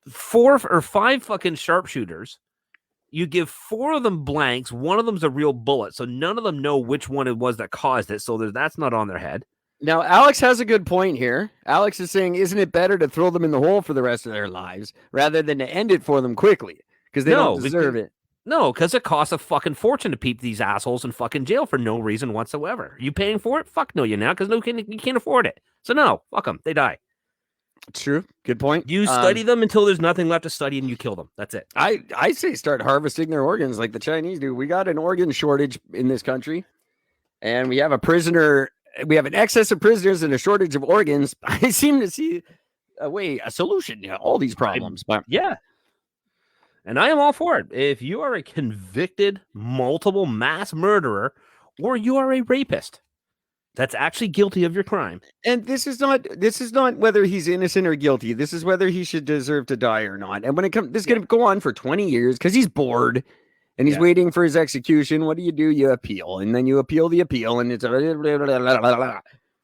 4 or 5 fucking sharpshooters. You give 4 of them blanks. One of them's a real bullet, so none of them know which one it was that caused it. So that's not on their head. Now, Alex has a good point here. Alex is saying, isn't it better to throw them in the hole for the rest of their lives rather than to end it for them quickly? Because they don't deserve it. No, because it costs a fucking fortune to keep these assholes in fucking jail for no reason whatsoever. You paying for it? Fuck no, you now, because you can't afford it. So no, fuck them. They die. True. Good point. You study them until there's nothing left to study, and you kill them. That's it. I say start harvesting their organs like the Chinese do. We got an organ shortage in this country, and we have an excess of prisoners and a shortage of organs. I seem to see a solution to all these problems. Yeah. And I am all for it. If you are a convicted multiple mass murderer, or you are a rapist that's actually guilty of your crime. And this is not whether he's innocent or guilty. This is whether he should deserve to die or not. And when it comes, this is going to go on for 20 years because he's bored and he's waiting for his execution. What do? You appeal, and then you appeal the appeal, and it's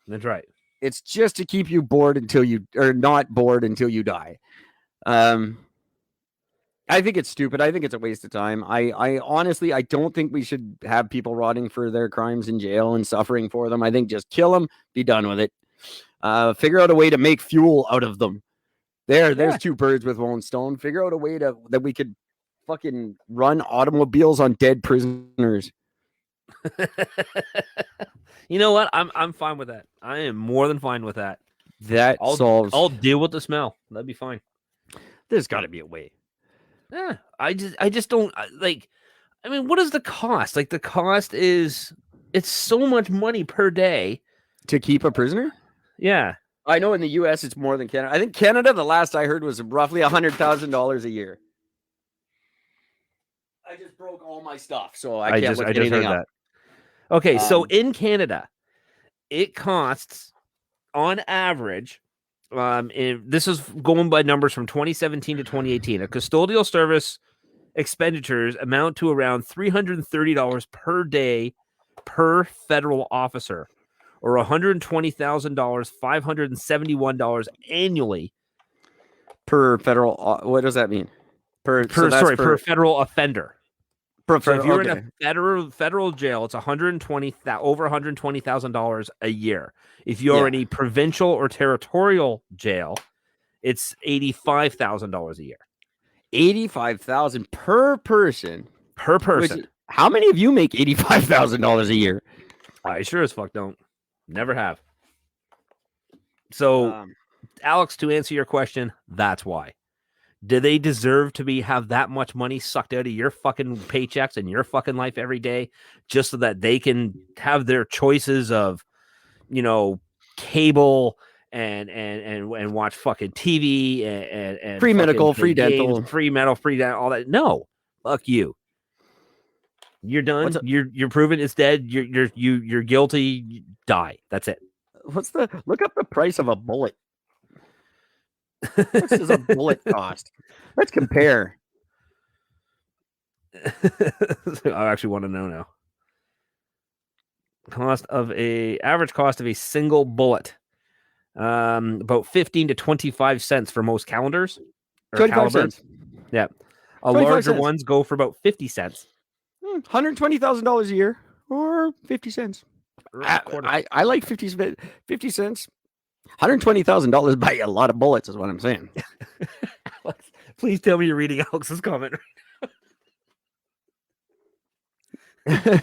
That's right. It's just to keep you bored not bored until you die. I think it's stupid. I think it's a waste of time. I honestly, I don't think we should have people rotting for their crimes in jail and suffering for them. I think just kill them, be done with it. Figure out a way to make fuel out of them. There's 2 birds with one stone. Figure out a way that we could fucking run automobiles on dead prisoners. You know what? I'm fine with that. I am more than fine with that. I'll deal with the smell. That'd be fine. There's got to be a way. Yeah, I just don't like. I mean, what is the cost? Like, the cost it's so much money per day To keep a prisoner? Yeah, I know in the U.S. it's more than Canada. I think Canada, the last I heard, was roughly $100,000 a year. I just broke all my stuff, so I can't look anything up. That. Okay, so in Canada, it costs on average. This is going by numbers from 2017 to 2018. A custodial service expenditures amount to around $330 per day per federal officer, or $120,000, $571 annually Per federal. What does that mean? Per federal offender. So if you're in a federal jail, it's over $120,000 a year. If you're in a provincial or territorial jail, it's $85,000 a year. $85,000 per person. Per person. How many of you make $85,000 a year? I sure as fuck don't. Never have. So, Alex, to answer your question, that's why. Do they deserve to have that much money sucked out of your fucking paychecks and your fucking life every day just so that they can have their choices of, cable and watch fucking TV and free medical, free dental, all that? No, fuck you. You're done. You're proven it's dead. You're guilty. You die. That's it. Look up the price of a bullet. What does a bullet cost? Let's compare. I actually want to know now. Average cost of a single bullet. About 15 to 25 cents for most calendars. 25 cents. Yeah. Larger ones go for about 50 cents. $120,000 a year or 50 cents. I like 50 cents. $120,000 buy you a lot of bullets, is what I'm saying. Alex, please tell me you're reading Alex's comment. I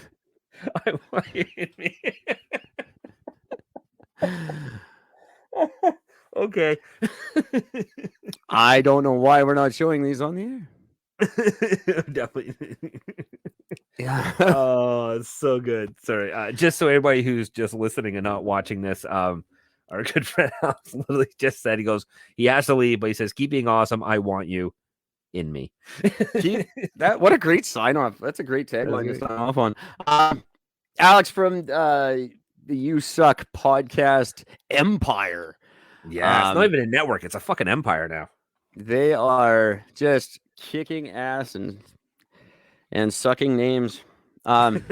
want you to me. Okay. I don't know why we're not showing these on the air. Definitely. Yeah. Oh, it's so good. Sorry. Just so everybody who's just listening and not watching this, our good friend Alex literally just said, he has to leave, but he says, keep being awesome. I want you in me. What a great sign off. That's a great tagline to sign off on. Alex from the You Suck podcast empire. Yeah, it's not even a network. It's a fucking empire now. They are just kicking ass and sucking names. They're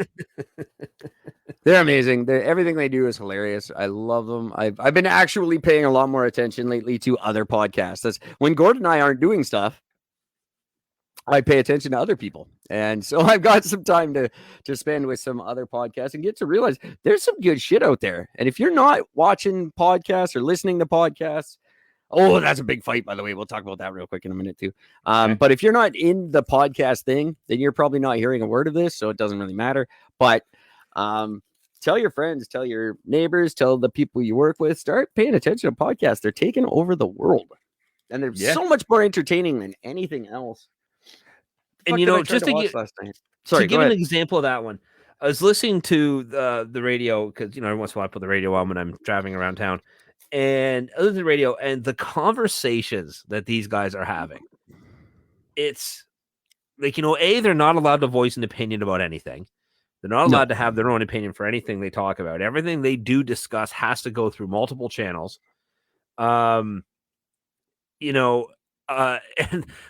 amazing. Everything they do is hilarious. I love them. I've been actually paying a lot more attention lately to other podcasts. That's when Gord and I aren't doing stuff, I pay attention to other people. And so I've got some time to spend with some other podcasts and get to realize there's some good shit out there. And if you're not watching podcasts or listening to podcasts, oh, that's a big fight, by the way. We'll talk about that real quick in a minute, too. Okay. But if you're not in the podcast thing, then you're probably not hearing a word of this, so it doesn't really matter. But tell your friends, tell your neighbors, tell the people you work with, start paying attention to podcasts. They're taking over the world. And they're so much more entertaining than anything else. And, just to give an example of that one, I was listening to the radio because, every once in a while I put the radio on when I'm driving around town. And other than the radio and the conversations that these guys are having, it's like, they're not allowed to voice an opinion about anything. They're not allowed to have their own opinion for anything they talk about. Everything they do discuss has to go through multiple channels. And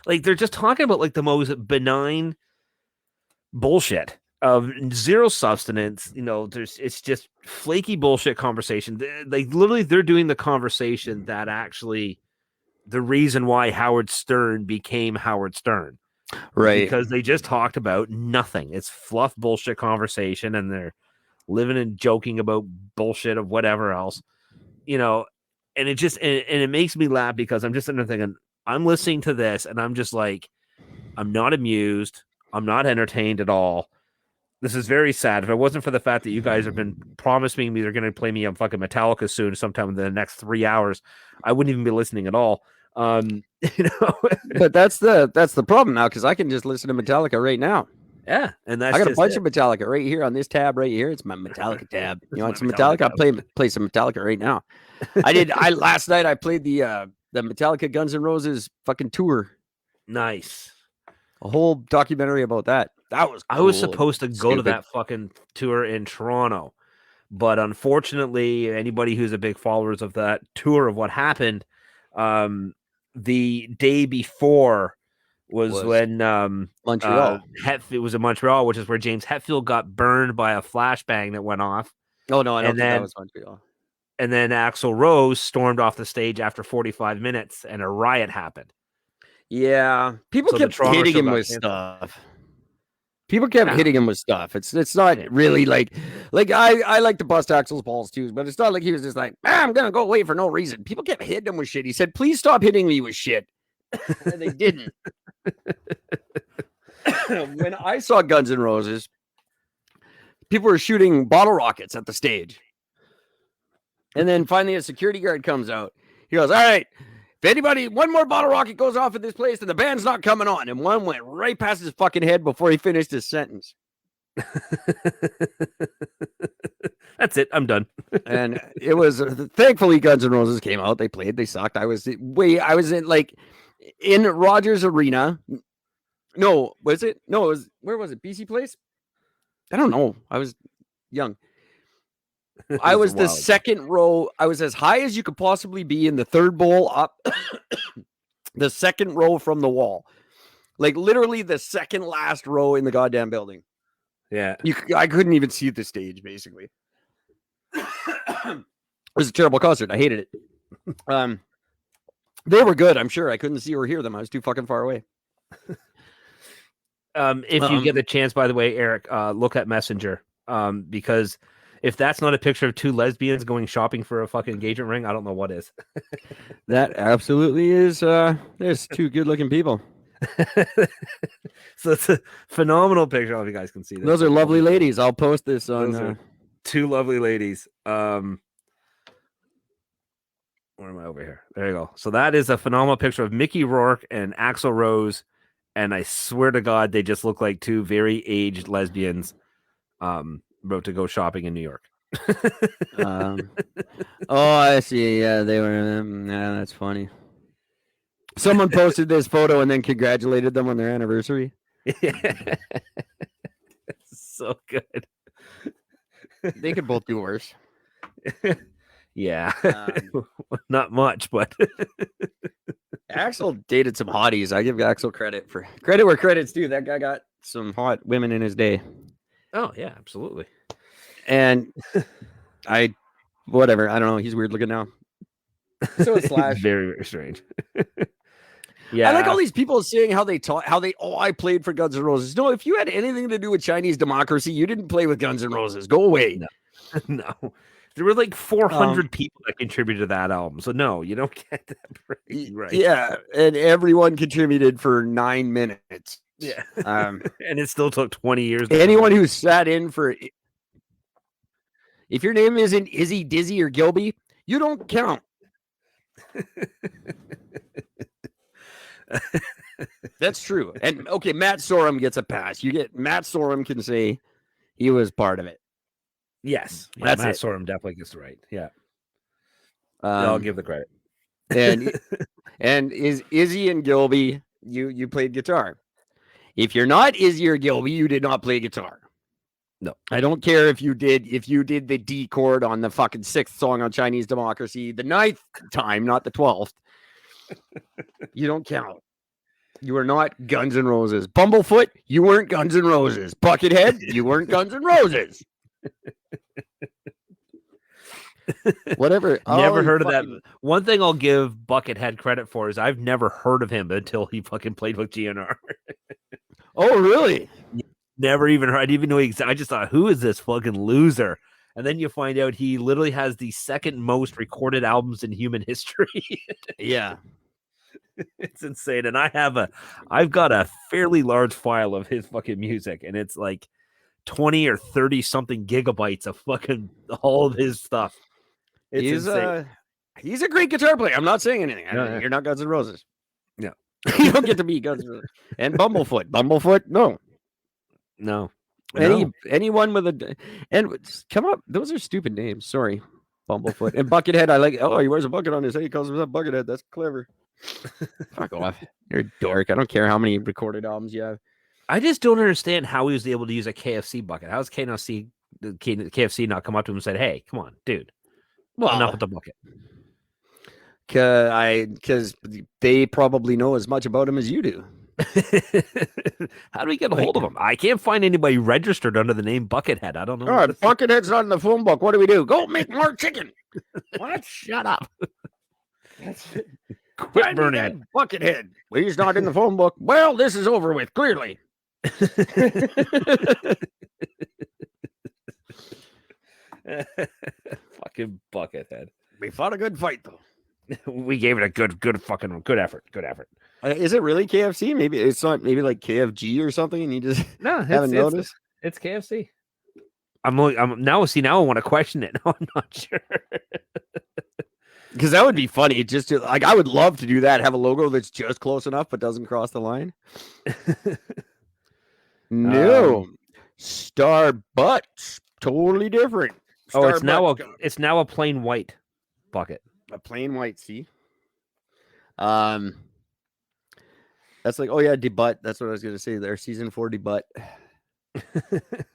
like they're just talking about like the most benign bullshit of zero substance. It's just flaky bullshit conversation. They're doing the conversation that actually the reason why Howard Stern became Howard Stern, right? Because they just talked about nothing. It's fluff bullshit conversation, and they're living and joking about bullshit of whatever else, and it just and it makes me laugh because I'm just sitting there thinking, I'm listening to this and I'm just like, I'm not amused. I'm not entertained at all. This is very sad. If it wasn't for the fact that you guys have been promising me they're going to play me on fucking Metallica soon, sometime in the next 3 hours, I wouldn't even be listening at all. But that's the problem now, because I can just listen to Metallica right now. Yeah, and I got a bunch of Metallica right here on this tab right here. It's my Metallica tab. You want some Metallica? I'll play some Metallica right now. Last night I played the Metallica Guns N' Roses fucking tour. Nice. A whole documentary about that. That was cool. I was supposed to go to that fucking tour in Toronto, but unfortunately, anybody who's a big followers of that tour of what happened, the day before was when Montreal. It was in Montreal, which is where James Hetfield got burned by a flashbang that went off. Oh no, I don't think that was Montreal. And then Axl Rose stormed off the stage after 45 minutes, and a riot happened. Yeah, people kept hitting him with stuff. People kept hitting him with stuff. It's not really like I like to bust Axl's balls too, but it's not like he was just like, I'm gonna go away for no reason. People kept hitting him with shit. He said, "Please stop hitting me with shit," and they didn't. When I saw Guns N' Roses, people were shooting bottle rockets at the stage, and then finally a security guard comes out. He goes, "All right. If one more bottle rocket goes off at this place, then the band's not coming on." And one went right past his fucking head before he finished his sentence. That's it. I'm done. And it was thankfully Guns N' Roses came out. They played. They sucked. I was in Rogers Arena. No, was it? No, it was. Where was it? BC Place? I don't know. I was young. I was the second row. I was as high as you could possibly be in the third bowl up, the second row from the wall, like literally the second last row in the goddamn building. Yeah, I couldn't even see the stage. Basically, it was a terrible concert. I hated it. They were good. I'm sure I couldn't see or hear them. I was too fucking far away. If you get the chance, by the way, Eric, look at Messenger, because if that's not a picture of two lesbians going shopping for a fucking engagement ring, I don't know what is. That absolutely is. There's two good-looking people. So it's a phenomenal picture. I don't know if you guys can see this. Those are lovely ladies. I'll post this on. Those are two lovely ladies. Where am I over here? There you go. So that is a phenomenal picture of Mickey Rourke and Axl Rose, and I swear to God, they just look like two very aged lesbians, about to go shopping in New York. Oh, I see. Yeah, they were. Yeah, that's funny. Someone posted this photo and then congratulated them on their anniversary. So good. They could both do worse. Yeah, not much, but Axel dated some hotties. I give Axel credit where credit's due. That guy got some hot women in his day. oh yeah, absolutely. And whatever. I don't know. He's weird looking now. So it's Slash. Very, very strange. Yeah, I like all these people saying how I played for Guns N' Roses. No, if you had anything to do with Chinese democracy, you didn't play with Guns N' Roses. Go away. No. There were like 400 people that contributed to that album. So no, you don't get that right. Yeah, and everyone contributed for 9 minutes. Yeah. And it still took 20 years. Anyone who sat in for, if your name isn't Izzy, Dizzy, or Gilby, you don't count. That's true. And okay, Matt Sorum gets a pass. Matt Sorum can say he was part of it. Yes, that's Matt it. Sorum definitely gets the right. Yeah, I'll give the credit. And is Izzy and Gilby, you played guitar. If you're not Izzy or Gilby, you did not play guitar. No, I don't care if you did the D chord on the fucking 6th song on Chinese Democracy, the 9th time, not the 12th. You don't count. You are not Guns N' Roses. Bumblefoot, you weren't Guns N' Roses. Buckethead, you weren't Guns N' Roses. Whatever. Never heard of that. One thing I'll give Buckethead credit for is I've never heard of him until he fucking played with GNR. Oh, really? Never even heard. I didn't even know I just thought, who is this fucking loser? And then you find out he literally has the second most recorded albums in human history. Yeah. It's insane. And I've got a fairly large file of his fucking music, and it's like 20 or 30 something gigabytes of fucking all of his stuff. It's insane. He's a great guitar player. I'm not saying anything. You're not Guns N' Roses. No. You don't get to be Guns N' Roses. And Bumblefoot, no. Anyone with and come up, those are stupid names. Sorry. Bumblefoot. And Buckethead, I like. Oh, he wears a bucket on his head. He calls himself Buckethead. That's clever. Fuck off. You're a dork. I don't care how many recorded albums you have. I just don't understand how he was able to use a KFC bucket. How does KFC not come up to him and said, "Hey, come on, dude, enough with the bucket"? Because they probably know as much about him as you do. How do we get a hold of him? I can't find anybody registered under the name Buckethead. I don't know. All right, Buckethead's not in the phone book. What do we do? Go make more chicken. What? Shut up. Quit burning it. Buckethead. Well, he's not in the phone book. Well, this is over with, clearly. Fucking Buckethead. We fought a good fight, though. We gave it a good effort. Good effort. Is it really KFC? Maybe it's not. Maybe like KFG or something, and you just haven't noticed. It's KFC. I'm now. See, now I want to question it. No, I'm not sure. Because that would be funny. Just to, I would love to do that. Have a logo that's just close enough but doesn't cross the line. No, Starbucks, totally different. It's now a plain white bucket. A plain white. See, that's like, oh yeah, debut. That's what I was gonna say. There, season 4 debut.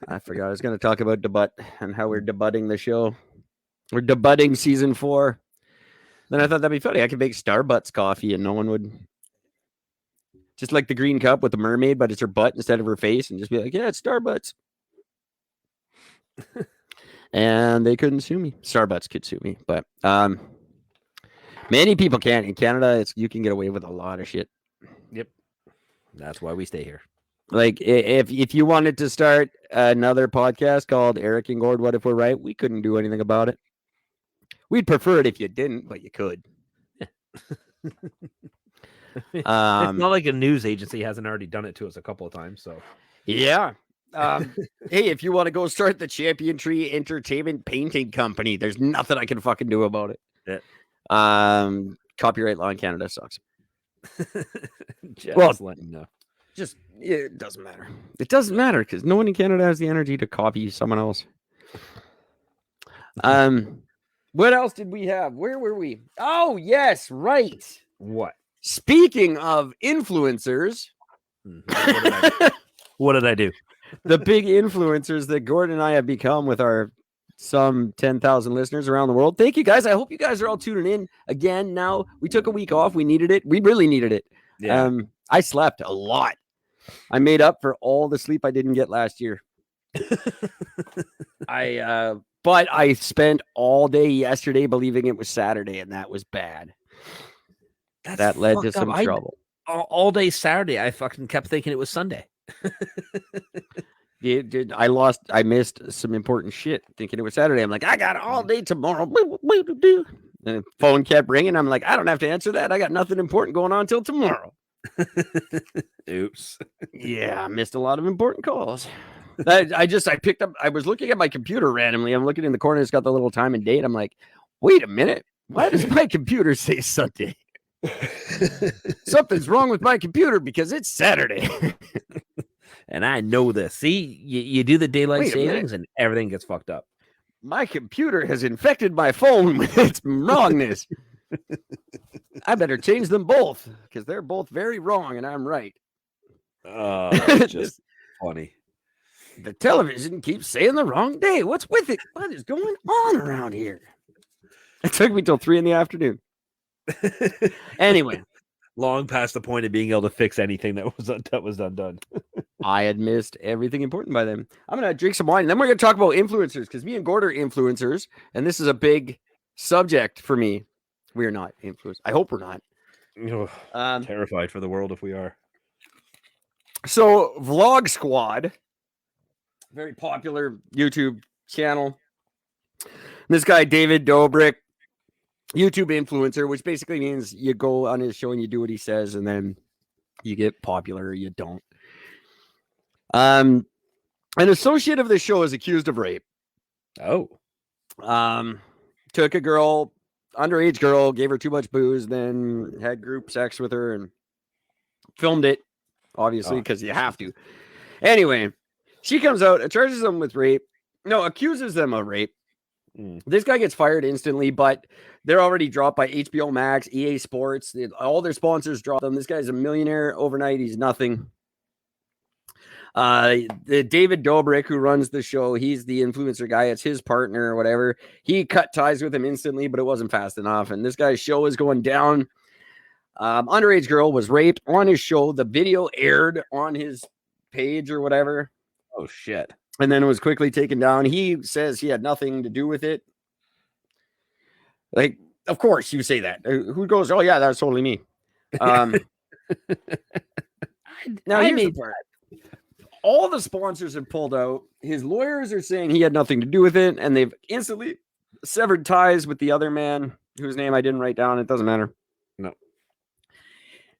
I forgot. I was gonna talk about debut and how we're debuting the show. We're debuting season 4. Then I thought that'd be funny. I could make Starbucks coffee and no one would. Just like the green cup with the mermaid, but it's her butt instead of her face, and just be like, yeah, it's Starbucks. And they couldn't sue me. Starbucks could sue me, but many people can't. In Canada, you can get away with a lot of shit. Yep. That's why we stay here. Like if you wanted to start another podcast called Eric and Gord, What If We're Right? We couldn't do anything about it. We'd prefer it if you didn't, but you could. It's not like a news agency hasn't already done it to us a couple of times. So yeah. Hey, if you want to go start the Champion Tree Entertainment Painting Company, there's nothing I can fucking do about it. Yeah. Copyright law in Canada sucks. Just letting you know. Just it doesn't matter. It doesn't matter because no one in Canada has the energy to copy someone else. What else did we have? Where were we? Oh, yes, right. What? Speaking of influencers, What did I do? the big influencers that Gordon and I have become with our some 10,000 listeners around the world. Thank you guys. I hope you guys are all tuning in again. Now we took a week off. We needed it. We really needed it. Yeah. I slept a lot. I made up for all the sleep I didn't get last year. But I spent all day yesterday believing it was Saturday, and that was bad. That led to some trouble. All day Saturday, I fucking kept thinking it was Sunday. I missed some important shit thinking it was Saturday. I'm like, I got all day tomorrow. And the phone kept ringing. I'm like, I don't have to answer that. I got nothing important going on until tomorrow. Oops. Yeah, I missed a lot of important calls. I picked up, I was looking at my computer randomly. I'm looking in the corner, it's got the little time and date. I'm like, wait a minute. Why does my computer say Sunday? Something's wrong with my computer because it's Saturday. And I know this. See, you do the daylight savings and everything gets fucked up. My computer has infected my phone with its wrongness. I better change them both because they're both very wrong and I'm right. Just funny. The television keeps saying the wrong day. What's with it? What is going on around here? It took me till 3 p.m. Anyway, long past the point of being able to fix anything that was undone. I had missed everything important by then. I'm gonna drink some wine, and then we're gonna talk about influencers because me and Gord are influencers, and this is a big subject for me. We are not influencers. I hope we're not. Terrified for the world if we are. So, Vlog Squad, very popular YouTube channel. This guy, David Dobrik, YouTube influencer, which basically means you go on his show and you do what he says, and then you get popular or you don't. An associate of the show is accused of rape. Oh. Took a girl, underage girl, gave her too much booze, then had group sex with her and filmed it, obviously, because you have to. Anyway, she comes out, charges them with rape. No, accuses them of rape. This guy gets fired instantly, but they're already dropped by HBO Max, EA Sports. All their sponsors drop them. This guy's a millionaire overnight. He's nothing. The David Dobrik, who runs the show, he's the influencer guy. It's his partner or whatever. He cut ties with him instantly, but it wasn't fast enough. And this guy's show is going down. Underage girl was raped on his show. The video aired on his page or whatever. Oh, shit. And then it was quickly taken down. He says he had nothing to do with it. Like, of course you say that. Who goes, oh, yeah, that was totally me. Now, here's the part. All the sponsors have pulled out. His lawyers are saying he had nothing to do with it, and they've instantly severed ties with the other man, whose name I didn't write down. It doesn't matter. No.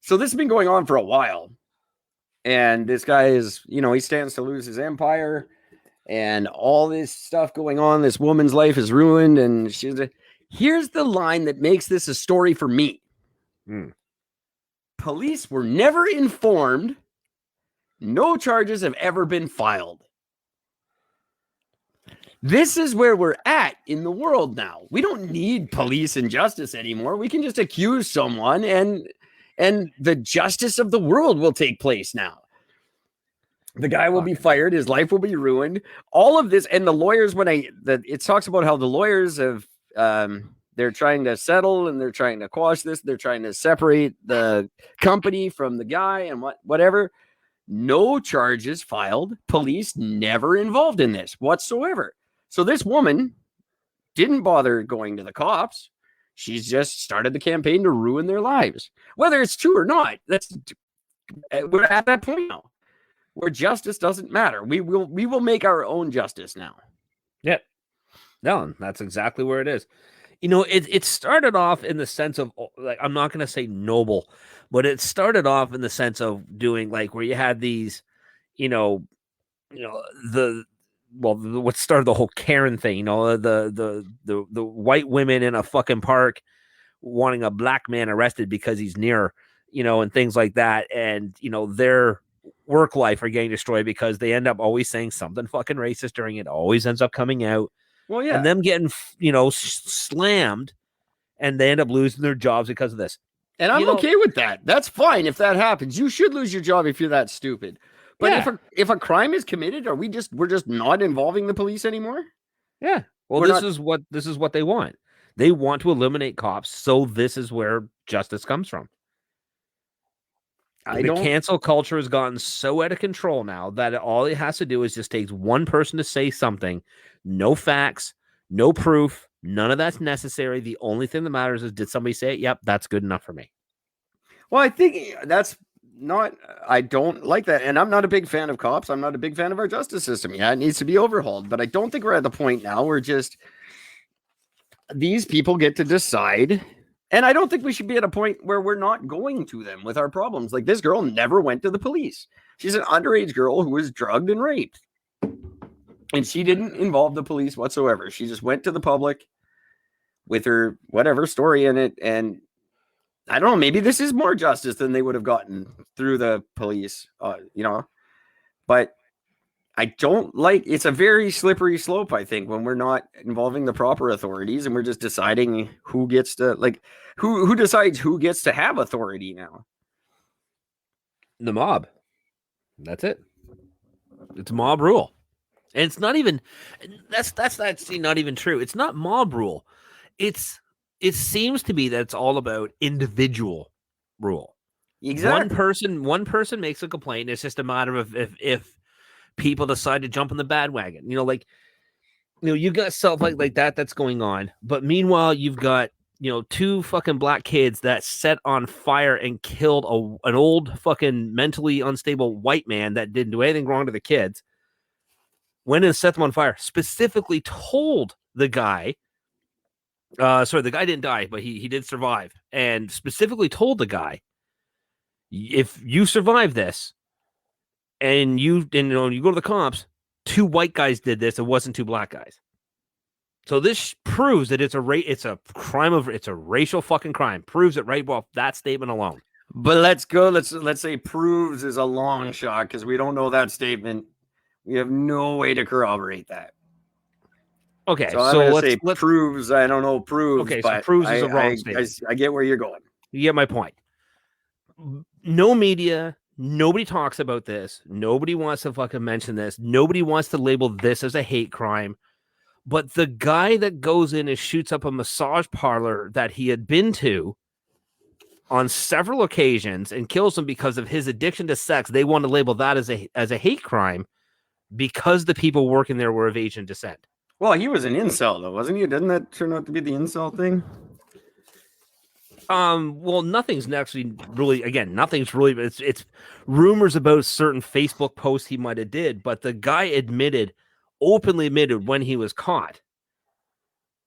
So this has been going on for a while. And this guy is, he stands to lose his empire. And all this stuff going on. This woman's life is ruined. And here's the line that makes this a story for me. Police were never informed. No charges have ever been filed. This is where we're at in the world now. We don't need police and justice anymore. We can just accuse someone and the justice of the world will take place now. The guy will be fired. His life will be ruined. All of this. And the lawyers, it talks about how the lawyers have, they're trying to settle and they're trying to quash this. They're trying to separate the company from the guy and whatever. No charges filed. Police never involved in this whatsoever. So this woman didn't bother going to the cops. She's just started the campaign to ruin their lives. Whether it's true or not, we're at that point now. where justice doesn't matter. We will make our own justice now. Yeah. No, that's exactly where it is. It started off in the sense of, like, I'm not going to say noble, but it started off in the sense of doing, like, where you had these, what started the whole Karen thing, the white women in a fucking park wanting a black man arrested because he's near, and things like that. And, their work life are getting destroyed because they end up always saying something fucking racist during it. Always ends up coming out. Well, yeah. And them getting, slammed, and they end up losing their jobs because of this. And I'm okay with that. That's fine if that happens. You should lose your job if you're that stupid. But if a crime is committed, we're just not involving the police anymore? Yeah. Well, this is what they want. They want to eliminate cops, so this is where justice comes from. The cancel culture has gotten so out of control now that all it has to do is just takes one person to say something. No facts, no proof, none of that's necessary. The only thing that matters is, did somebody say it? Yep, that's good enough for me. Well, I think that's not, I don't like that. And I'm not a big fan of cops. I'm not a big fan of our justice system. Yeah, it needs to be overhauled. But I don't think we're at the point now where just these people get to decide. And I don't think we should be at a point where we're not going to them with our problems. Like, this girl never went to the police. She's an underage girl who was drugged and raped. And she didn't involve the police whatsoever. She just went to the public with her whatever story in it. And I don't know, maybe this is more justice than they would have gotten through the police, But I don't like, it's a very slippery slope, I think, when we're not involving the proper authorities and we're just deciding who gets to, like, who decides who gets to have authority now. The mob. That's it. It's mob rule. And it's not even, that's actually not even true. It's not mob rule. It seems to be that it's all about individual rule. Exactly. One person makes a complaint. It's just a matter of if people decide to jump on the bandwagon. You've got stuff like that's going on. But meanwhile, you've got, two fucking black kids that set on fire and killed an old fucking mentally unstable white man that didn't do anything wrong to the kids. Went and set them on fire. Specifically told the guy, the guy didn't die, but he did survive. And specifically told the guy, if you survive this, and you go to the cops, 2 white guys did this. It wasn't 2 black guys. So this proves that it's a crime it's a racial fucking crime. Proves it right off that statement alone. But let's say proves is a long shot because we don't know that statement. We have no way to corroborate that. Okay, so let's proves. I don't know proves. Okay, but so proves is a wrong statement. I get where you're going. You get my point. No media. Nobody talks about this. Nobody wants to fucking mention this. Nobody wants to label this as a hate crime. But the guy that goes in and shoots up a massage parlor that he had been to on several occasions and kills him because of his addiction to sex, they want to label that as a hate crime because the people working there were of Asian descent. Well, he was an incel, though, wasn't he? Didn't that turn out to be the incel thing? Well, nothing's really, it's rumors about certain Facebook posts he might have did, but the guy openly admitted when he was caught.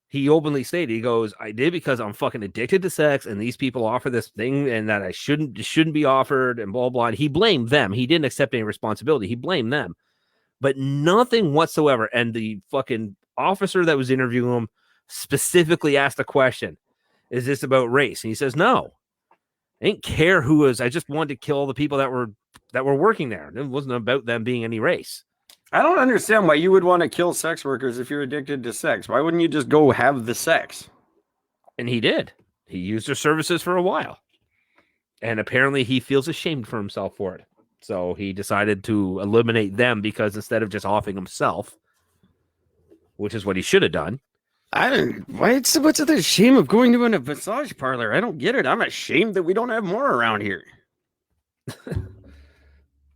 He openly stated, he goes, I did because I'm fucking addicted to sex and these people offer this thing and that I shouldn't be offered and blah, blah. And he blamed them. He didn't accept any responsibility. He blamed them, but nothing whatsoever. And the fucking officer that was interviewing him specifically asked a question. Is this about race? And he says, no, I didn't care who was. I just wanted to kill the people that were working there. It wasn't about them being any race. I don't understand why you would want to kill sex workers if you're addicted to sex. Why wouldn't you just go have the sex? And he did. He used their services for a while. And apparently he feels ashamed for himself for it. So he decided to eliminate them because instead of just offing himself, which is what he should have done. What's the shame of going to a massage parlor? I don't get it. I'm ashamed that we don't have more around here.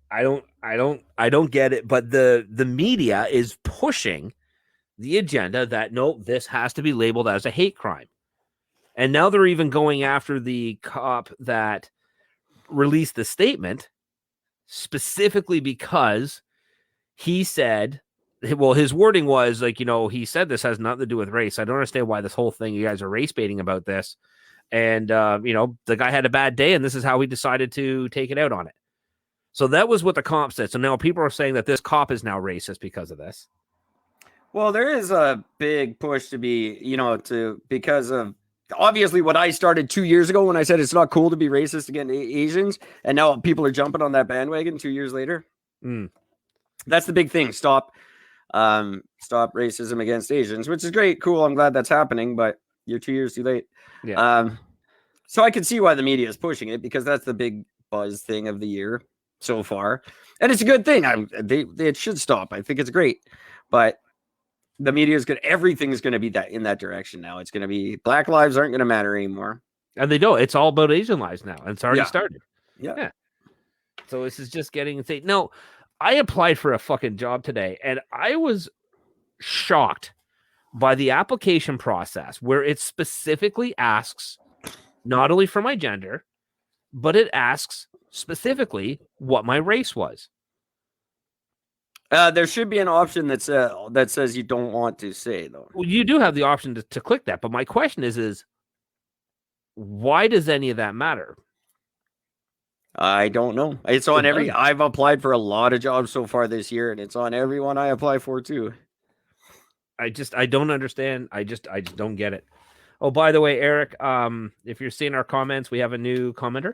I don't get it. But the media is pushing the agenda that no, this has to be labeled as a hate crime. And now they're even going after the cop that released the statement, specifically because he said, well, his wording was like, he said this has nothing to do with race. I don't understand why this whole thing, you guys are race baiting about this. And, the guy had a bad day and this is how he decided to take it out on it. So that was what the comp said. So now people are saying that this cop is now racist because of this. Well, there is a big push to be, because of obviously what I started 2 years ago when I said it's not cool to be racist against Asians. And now people are jumping on that bandwagon 2 years later. That's the big thing. Stop racism against Asians, which is great. Cool. I'm glad that's happening, but you're 2 years too late. Yeah. So I can see why the media is pushing it because that's the big buzz thing of the year so far. And it's a good thing. It should stop. I think it's great, but the media is everything's going to be in that direction now. It's going to be Black lives aren't going to matter anymore. And they don't. It's all about Asian lives now. And it's already started. Yeah. So this is just getting insane. No, I applied for a fucking job today and I was shocked by the application process where it specifically asks not only for my gender, but it asks specifically what my race was. There should be an option that says you don't want to say, though. Well, you do have the option to click that, but my question is why does any of that matter? I don't know. It's on I've applied for a lot of jobs so far this year, and it's on every one I apply for too. I don't understand. I just don't get it. Oh, by the way, Eric, if you're seeing our comments, we have a new commenter.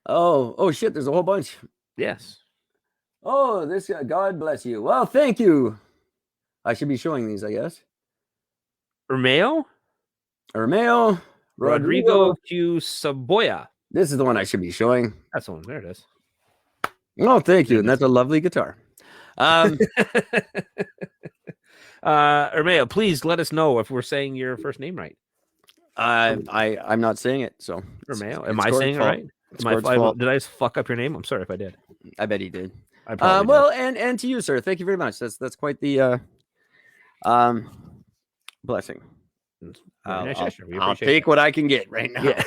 Oh shit, there's a whole bunch. Yes. Oh, this guy, God bless you. Well, thank you. I should be showing these, I guess. Romeo Rodrigo Q Saboya. This is the one I should be showing. That's the one. There it is. Oh, thank you. And that's a lovely guitar. Romeo, please let us know if we're saying your first name right. I'm not saying it. So Romeo, am I saying it right? Did I just fuck up your name? I'm sorry if I did. I bet he did. Well, and to you, sir. Thank you very much. That's quite the blessing. I'll take what I can get right now. Yeah.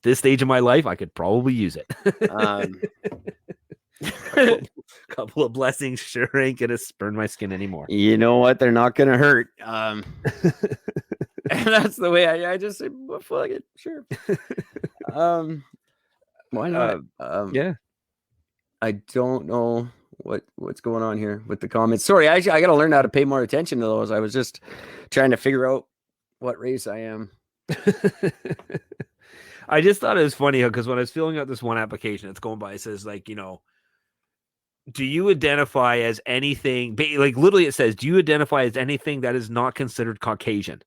This stage of my life, I could probably use it. Couple of blessings sure ain't gonna burn my skin anymore. You know what? They're not gonna hurt. And that's the way I just say, well, fuck it, sure. Why not? Yeah. I don't know what's going on here with the comments. Sorry, I got to learn how to pay more attention to those. I was just trying to figure out what race I am. I just thought it was funny because when I was filling out this one application, it's going by, it says like, do you identify as anything, like literally it says, do you identify as anything that is not considered Caucasian?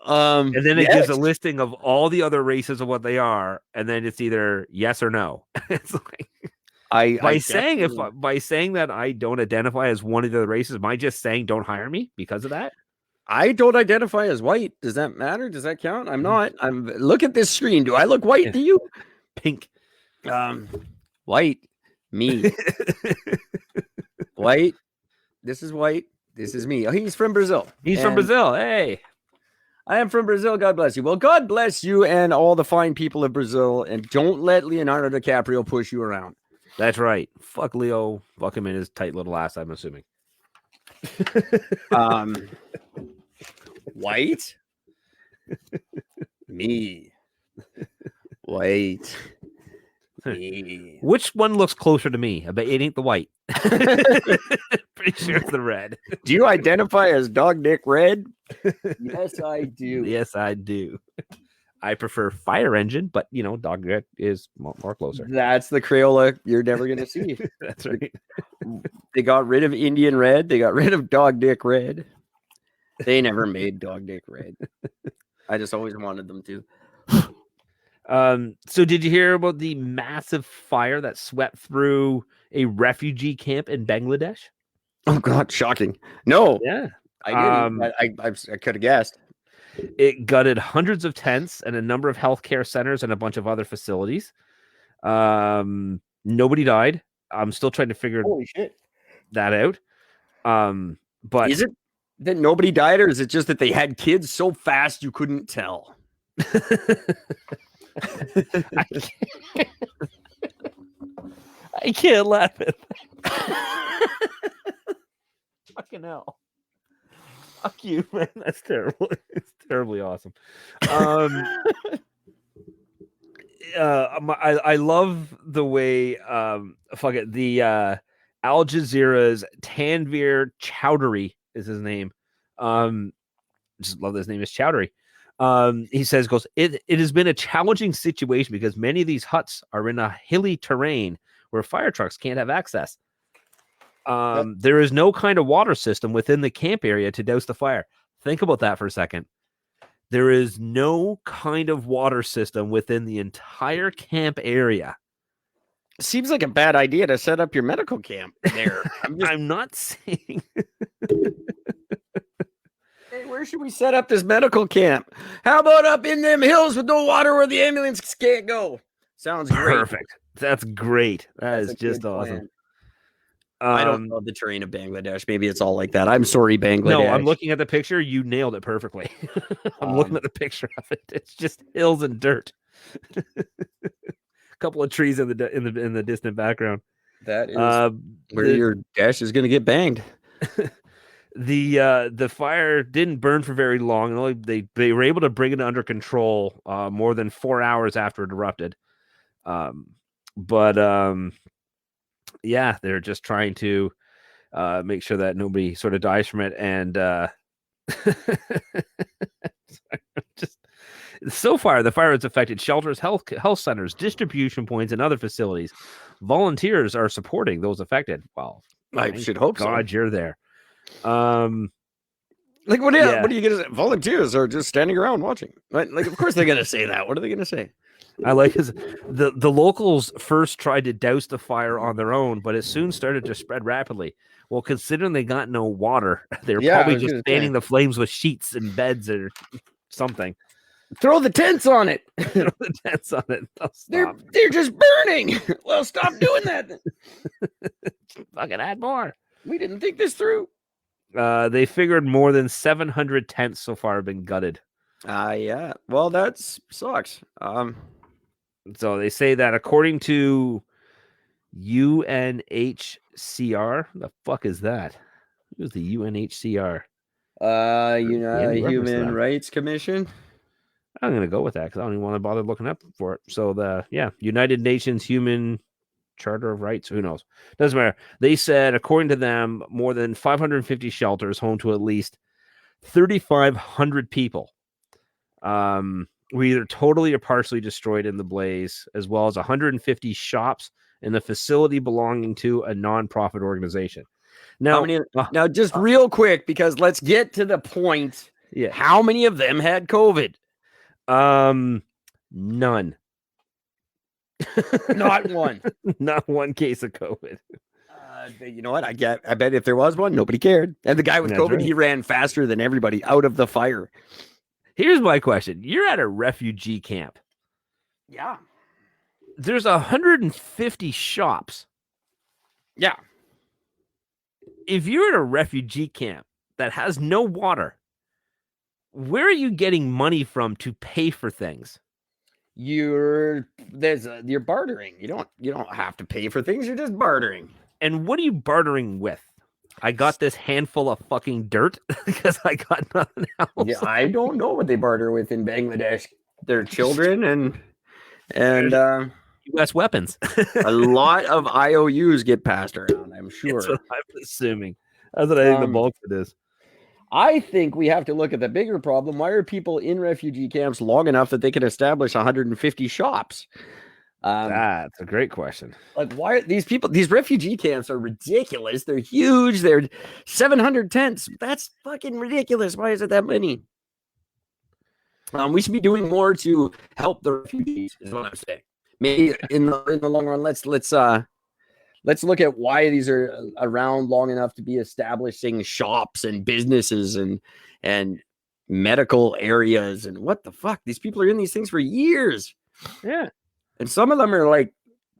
And then it gives a listing of all the other races of what they are, and then it's either yes or no. It's like by saying that I don't identify as one of the races, am I just saying don't hire me because of that? I don't identify as white. Does that matter? Does that count? I'm not. Look at this screen. Do I look white to you? Pink. White. Me. White. This is white. This is me. Oh, he's from Brazil. From Brazil. Hey. I am from Brazil. God bless you. Well, God bless you and all the fine people of Brazil. And don't let Leonardo DiCaprio push you around. That's right. Fuck Leo. Fuck him in his tight little ass, I'm assuming. White. Me. White. Me. Which one looks closer to me? I bet it ain't the white. Pretty sure it's the red. Do you identify as dog dick red? Yes, I do. Yes, I do. I prefer fire engine, but dog dick is more closer. That's the Crayola you're never gonna see. That's right. They got rid of Indian red. They got rid of dog dick red. They never made dog dick red. I just always wanted them to. So did you hear about the massive fire that swept through a refugee camp in Bangladesh? Oh God, shocking. No. Yeah. I didn't. I could have guessed. It gutted hundreds of tents and a number of healthcare centers and a bunch of other facilities. Nobody died. I'm still trying to figure that out. But is it that nobody died, or is it just that they had kids so fast you couldn't tell? I can't laugh at that. Fucking hell. Fuck you, man. That's terrible. It's terribly awesome. I love the way the Al Jazeera's Tanvir Chowdhury is his name. Just love this name is Chowdhury. He says, it has been a challenging situation because many of these huts are in a hilly terrain where fire trucks can't have access. There is no kind of water system within the camp area to douse the fire. Think about that for a second. There is no kind of water system within the entire camp area. Seems like a bad idea to set up your medical camp there. I'm not saying. Hey, where should we set up this medical camp? How about up in them hills with no water where the ambulance can't go? Sounds great. Perfect. That's great. That's just awesome. Plan. I don't know the terrain of Bangladesh. Maybe it's all like that. I'm sorry, Bangladesh. No, I'm looking at the picture. You nailed it perfectly. I'm looking at the picture of it. It's just hills and dirt. A couple of trees in the distant background. That is where your dash is going to get banged. The fire didn't burn for very long. And they were able to bring it under control more than 4 hours after it erupted. Yeah, they're just trying to make sure that nobody sort of dies from it. And so far, the fire has affected shelters, health centers, distribution points, and other facilities. Volunteers are supporting those affected. Well, I should hope so. God, you're there. Like what are you gonna say? Volunteers are just standing around watching. Like of course they're gonna say that. What are they gonna say? I like the locals first tried to douse the fire on their own, but it soon started to spread rapidly. Well, considering they got no water, they were probably just fanning the flames with sheets and beds or something. Throw the tents on it. Throw the tents on it. They're just burning. Well, stop doing that. Fucking add more. We didn't think this through. They figured more than 700 tents so far have been gutted. Yeah. Well, that sucks. So they say that according to UNHCR, the fuck is that? Who's the UNHCR? Human Rights Commission. I'm going to go with that because I don't even want to bother looking up for it. So United Nations Human Charter of Rights. Who knows? Doesn't matter. They said, according to them, more than 550 shelters home to at least 3,500 people were either totally or partially destroyed in the blaze, as well as 150 shops in the facility belonging to a nonprofit organization. Now, now just real quick, because let's get to the point. Yeah. How many of them had COVID? None. Not one. Not one case of COVID. You know what? I bet if there was one, nobody cared. And the guy with COVID, he ran faster than everybody out of the fire. Here's my question. You're at a refugee camp. Yeah. There's 150 shops. Yeah. If you're at a refugee camp that has no water, where are you getting money from to pay for things? You're bartering. You don't have to pay for things. You're just bartering. And what are you bartering with? I got this handful of fucking dirt because I got nothing else. Yeah, I don't know what they barter with in Bangladesh. Their children and U.S. weapons. A lot of IOUs get passed around, I'm sure. That's what I'm assuming. That's what I think the bulk of it is. I think we have to look at the bigger problem. Why are people in refugee camps long enough that they can establish 150 shops? That's a great question. Like, why are these refugee camps are ridiculous. They're huge. They're 700 tents. That's fucking ridiculous. Why is it that many? We should be doing more to help the refugees, is what I'm saying. Maybe in the long run, let's look at why these are around long enough to be establishing shops and businesses and medical areas and what the fuck. These people are in these things for years. Yeah. And some of them are like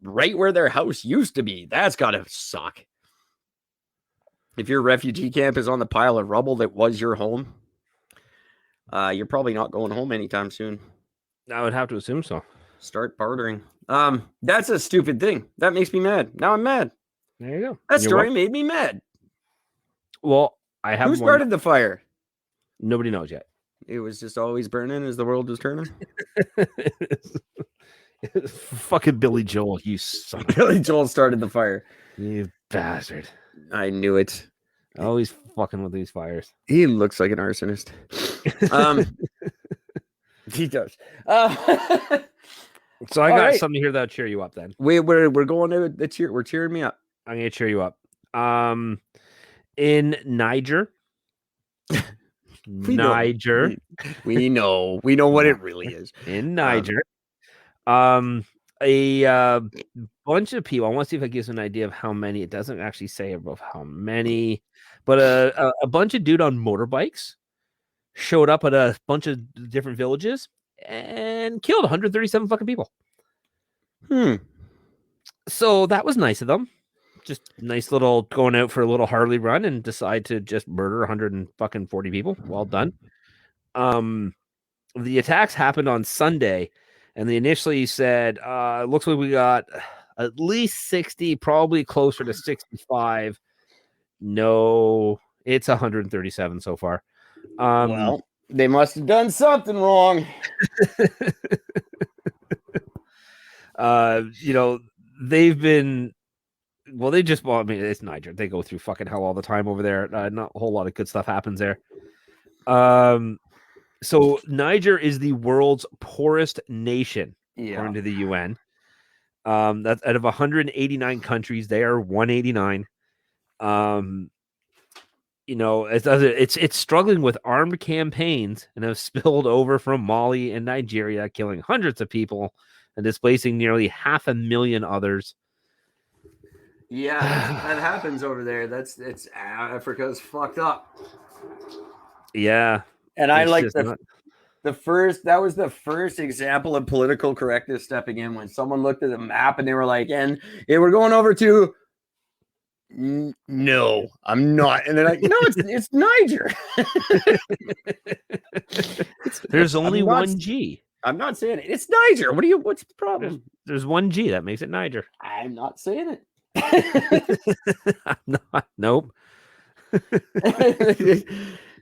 right where their house used to be. That's gotta suck. If your refugee camp is on the pile of rubble that was your home, you're probably not going home anytime soon. I would have to assume so. Start bartering. That's a stupid thing. That makes me mad. Now I'm mad. There you go. That You're story welcome. made me mad. Well, I have Who one. started the fire? Nobody knows yet. It was just always burning as the world was turning. Fucking Billy Joel, you son. Billy Joel started the fire. You bastard. I knew it. Always fucking with these fires. He looks like an arsonist. He does. So I all got right. something here that'll cheer you up then. We're going to the cheer. We're cheering me up. I'm gonna cheer you up. In Niger. We know. Niger. We know what it really is. In Niger. A bunch of people. I want to see if it gives an idea of how many. It doesn't actually say above how many, but a bunch of dude on motorbikes showed up at a bunch of different villages and killed 137 fucking people. So that was nice of them. Just nice little going out for a little Harley run and decide to just murder 140 people. Well done. The attacks happened on Sunday, and they initially said, looks like we got at least 60, probably closer to 65. No, it's 137 so far. Well, they must have done something wrong. They've been, I mean, it's Niger. They go through fucking hell all the time over there. Not a whole lot of good stuff happens there. So Niger is the world's poorest nation, according to the UN. That's out of 189 countries, they are 189. It's struggling with armed campaigns and have spilled over from Mali and Nigeria, killing hundreds of people and displacing nearly 500,000 others. Yeah, that happens over there. Africa's fucked up. Yeah. And I like that was the first example of political correctness stepping in when someone looked at the map and they were like, and we're going over to no, I'm not. And they're like, no, it's Niger. There's only one G. I'm not saying it. It's Niger. What's the problem? There's one G that makes it Niger. I'm not saying it. I'm not. Nope.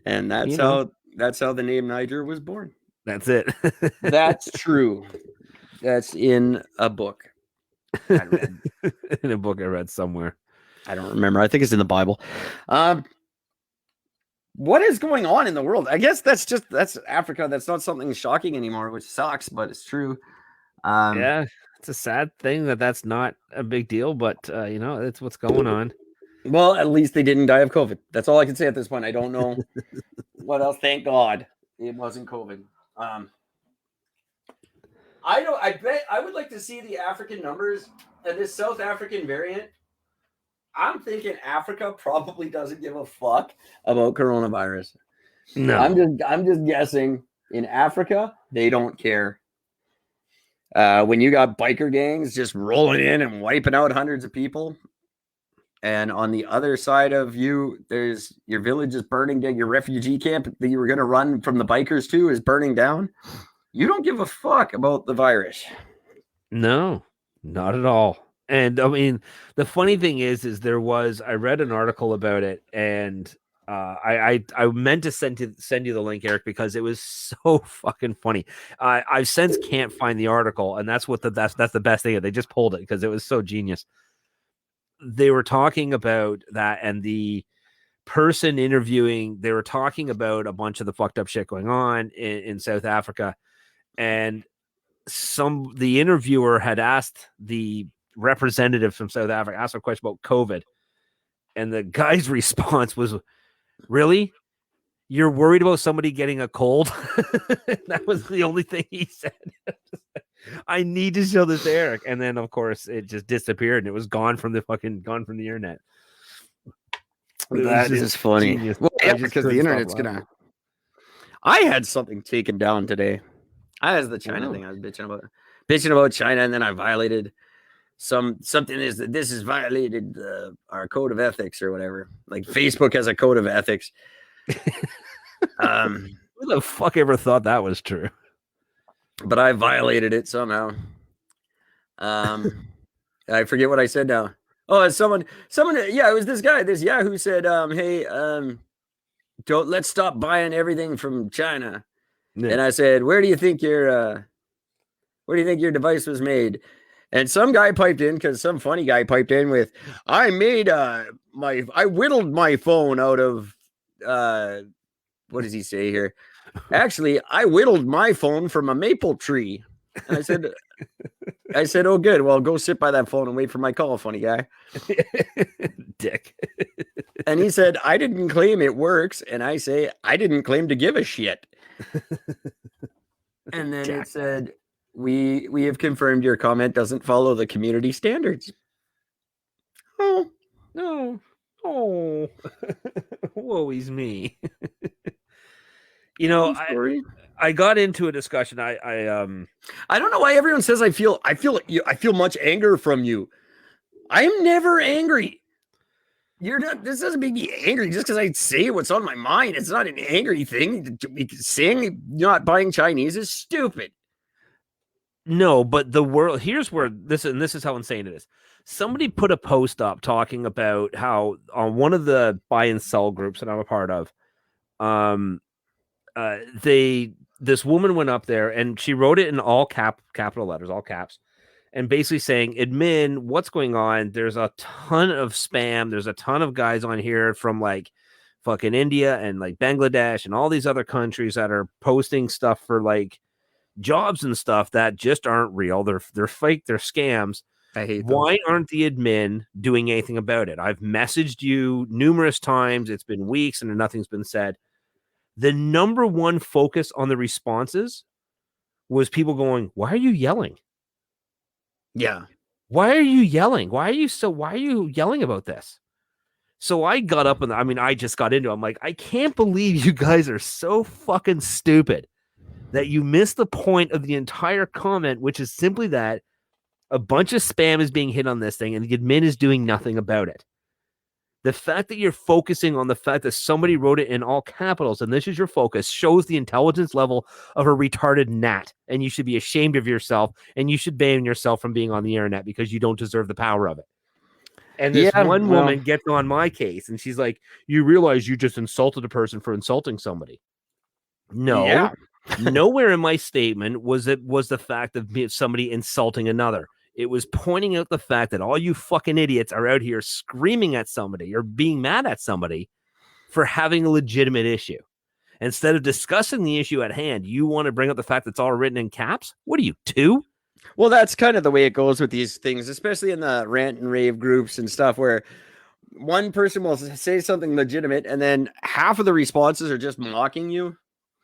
And that's how the name Niger was born. That's it. That's true. That's in a book I read. In a book I read somewhere. I don't remember. I think it's in the Bible. What is going on in the world? I guess that's Africa. That's not something shocking anymore, which sucks, but it's true. Yeah, it's a sad thing that's not a big deal, but it's what's going on. Well, at least they didn't die of COVID. That's all I can say at this point. I don't know what else. Thank God it wasn't COVID. I bet I would like to see the African numbers and this South African variant. I'm thinking Africa probably doesn't give a fuck about coronavirus. No, I'm just guessing. In Africa, they don't care. When you got biker gangs just rolling in and wiping out hundreds of people, and on the other side of you, there's your village is burning down. Your refugee camp that you were going to run from the bikers to is burning down. You don't give a fuck about the virus. No, not at all. And I mean, the funny thing is I read an article about it, and I meant to send you the link, Eric, because it was so fucking funny. I since can't find the article, and that's the best thing. They just pulled it because it was so genius. They were talking about that, and the person interviewing, they were talking about a bunch of the fucked up shit going on in South Africa, and the interviewer had asked the representative from South Africa, asked a question about COVID, and the guy's response was, "Really? You're worried about somebody getting a cold?" That was the only thing he said. I need to show this to Eric. And then of course it just disappeared and it was gone from the internet. That is funny. Genius. Well, yeah, because the internet's I had something taken down today. I was the China thing I was bitching about China, and then I violated something this is violated our code of ethics or whatever. Like Facebook has a code of ethics. Who the fuck ever thought that was true? but I violated it somehow. I forget what I said now. Oh, someone, yeah, it was this guy, this Yahoo said, hey, let's stop buying everything from China. Yeah. And I said, where do you think your device was made? And some guy piped in, because some funny guy piped in with, I whittled my phone out of what does he say here? Actually, I whittled my phone from a maple tree. And I said, oh, good. Well, go sit by that phone and wait for my call, funny guy. Dick. And he said, I didn't claim it works. And I say, I didn't claim to give a shit. And then it said, we have confirmed your comment doesn't follow the community standards. Oh, no. Oh, woe is me. You know, I got into a discussion. I don't know why everyone says I feel much anger from you. I am never angry. You're not. This doesn't make me angry just because I say what's on my mind. It's not an angry thing. Saying not buying Chinese is stupid. No, but the world. Here's where this is how insane it is. Somebody put a post up talking about how on one of the buy and sell groups that I'm a part of, this woman went up there and she wrote it in all capital letters, all caps, and basically saying, admin, what's going on? There's a ton of spam. There's a ton of guys on here from like fucking India and like Bangladesh and all these other countries that are posting stuff for like jobs and stuff that just aren't real. They're fake. They're scams. I hate them. Why aren't the admin doing anything about it? I've messaged you numerous times. It's been weeks and nothing's been said. The number one focus on the responses was people going, why are you yelling? Yeah. Why are you yelling? Why are you yelling about this? So I got up and I just got into it. I'm like, I can't believe you guys are so fucking stupid that you missed the point of the entire comment, which is simply that a bunch of spam is being hit on this thing and the admin is doing nothing about it. The fact that you're focusing on the fact that somebody wrote it in all capitals and this is your focus shows the intelligence level of a retarded gnat. And you should be ashamed of yourself and you should ban yourself from being on the internet because you don't deserve the power of it. And this one woman gets on my case and she's like, you realize you just insulted a person for insulting somebody. No, yeah. Nowhere in my statement was the fact of somebody insulting another. It was pointing out the fact that all you fucking idiots are out here screaming at somebody or being mad at somebody for having a legitimate issue. Instead of discussing the issue at hand, you want to bring up the fact that it's all written in caps? What are you, 2? Well, that's kind of the way it goes with these things, especially in the rant and rave groups and stuff where one person will say something legitimate and then half of the responses are just mocking you.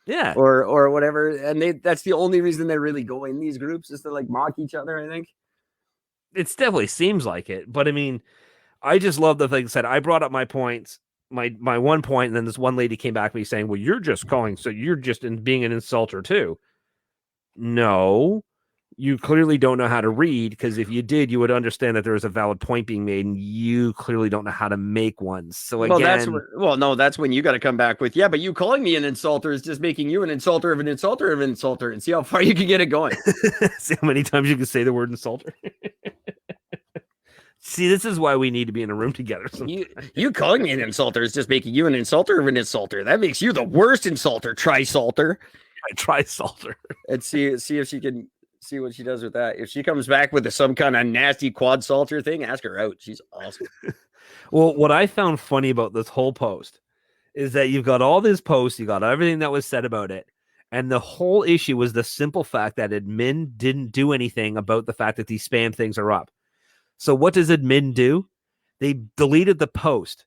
Yeah. Or whatever. And that's the only reason they really go in these groups is to like mock each other, I think. It definitely seems like it. But I mean, I just love the thing I said. I brought up my points, my one point, and then this one lady came back to me saying, well, you're just calling, so you're just being an insulter too. No, you clearly don't know how to read, because if you did, you would understand that there is a valid point being made, and you clearly don't know how to make one. So again, that's when you got to come back with, yeah, but you calling me an insulter is just making you an insulter of an insulter of an insulter, and see how far you can get it going. See how many times you can say the word insulter. See, this is why we need to be in a room together. You calling me an insulter is just making you an insulter of an insulter. That makes you the worst insulter, Trisalter. Trisalter. And see if she can see what she does with that. If she comes back with some kind of nasty quad salter thing, ask her out. She's awesome. Well, what I found funny about this whole post is that you've got all this post, you got everything that was said about it, and the whole issue was the simple fact that admin didn't do anything about the fact that these spam things are up. So what does admin do? They deleted the post.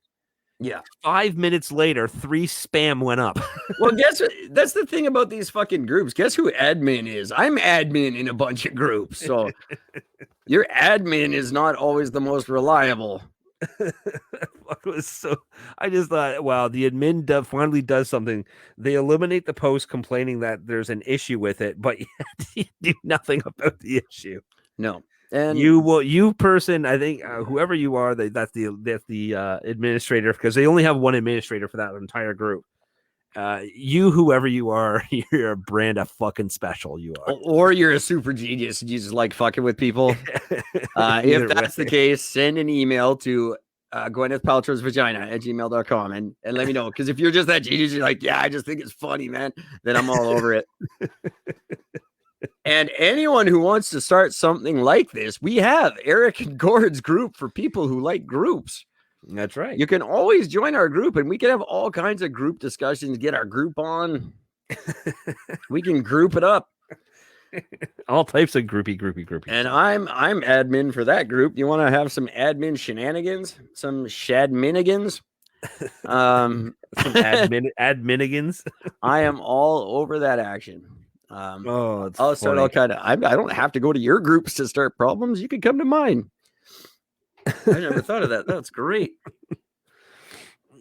Yeah. 5 minutes later, 3 spam went up. Well, guess what? That's the thing about these fucking groups. Guess who admin is? I'm admin in a bunch of groups. So your admin is not always the most reliable. I just thought, wow, the admin finally does something. They eliminate the post complaining that there's an issue with it, but you do nothing about the issue. No. And you person, I think whoever you are, that's the administrator, because they only have one administrator for that entire group. you, whoever you are, you're a brand of fucking special. You are. Or you're a super genius and you just like fucking with people. If that's the case, send an email to Gwyneth Paltrow's vagina at gmail.com and let me know. Because if you're just that genius, you're like, yeah, I just think it's funny, man. Then I'm all over it. And anyone who wants to start something like this, we have Eric and Gord's group for people who like groups. That's right. You can always join our group and we can have all kinds of group discussions, get our group on. We can group it up. All types of groupie. And I'm admin for that group. You want to have some admin shenanigans, some shadminigans? Some adminigans. I am all over that action. I'll start all kind of. I don't have to go to your groups to start problems. You can come to mine. I never thought of that. That's great.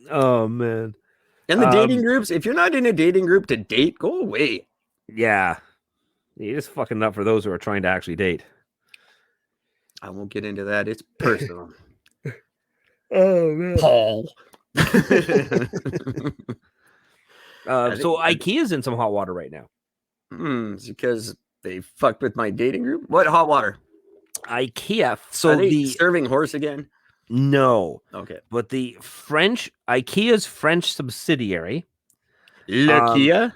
Oh man. And the dating groups, if you're not in a dating group to date, go away. Yeah. You're just fucking up for those who are trying to actually date. I won't get into that. It's personal. Oh man. Paul. So IKEA's in some hot water right now. It's because they fucked with my dating group. What hot water? IKEA. So are they the serving horse again? No. Okay. But the IKEA's French subsidiary, Lukia,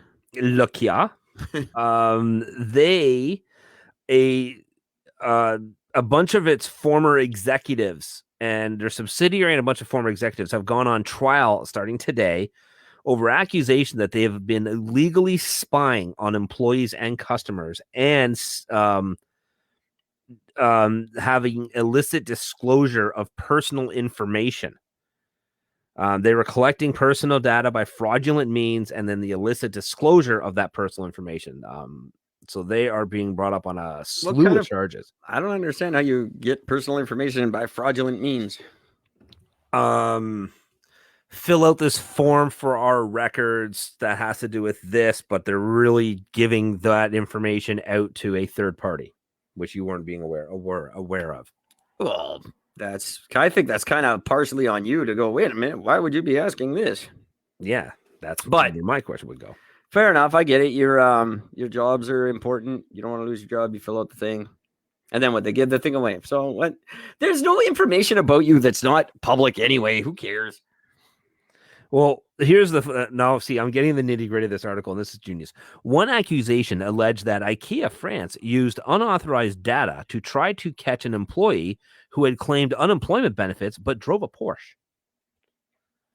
a bunch of its former executives and their subsidiary and a bunch of former executives have gone on trial starting today over accusation that they have been illegally spying on employees and customers and having illicit disclosure of personal information. They were collecting personal data by fraudulent means and then the illicit disclosure of that personal information. So they are being brought up on a slew of charges. I don't understand how you get personal information by fraudulent means. Fill out this form for our records that has to do with this, but they're really giving that information out to a third party, which you weren't being aware of. Well, I think that's kind of partially on you to go, wait a minute, why would you be asking this? Yeah, that's but my question would go. Fair enough. I get it. Your jobs are important. You don't want to lose your job. You fill out the thing. And then they give the thing away. So what? There's no information about you that's not public anyway. Who cares? Well, here's now. See, I'm getting the nitty gritty of this article, and this is genius. One accusation alleged that IKEA France used unauthorized data to try to catch an employee who had claimed unemployment benefits but drove a Porsche.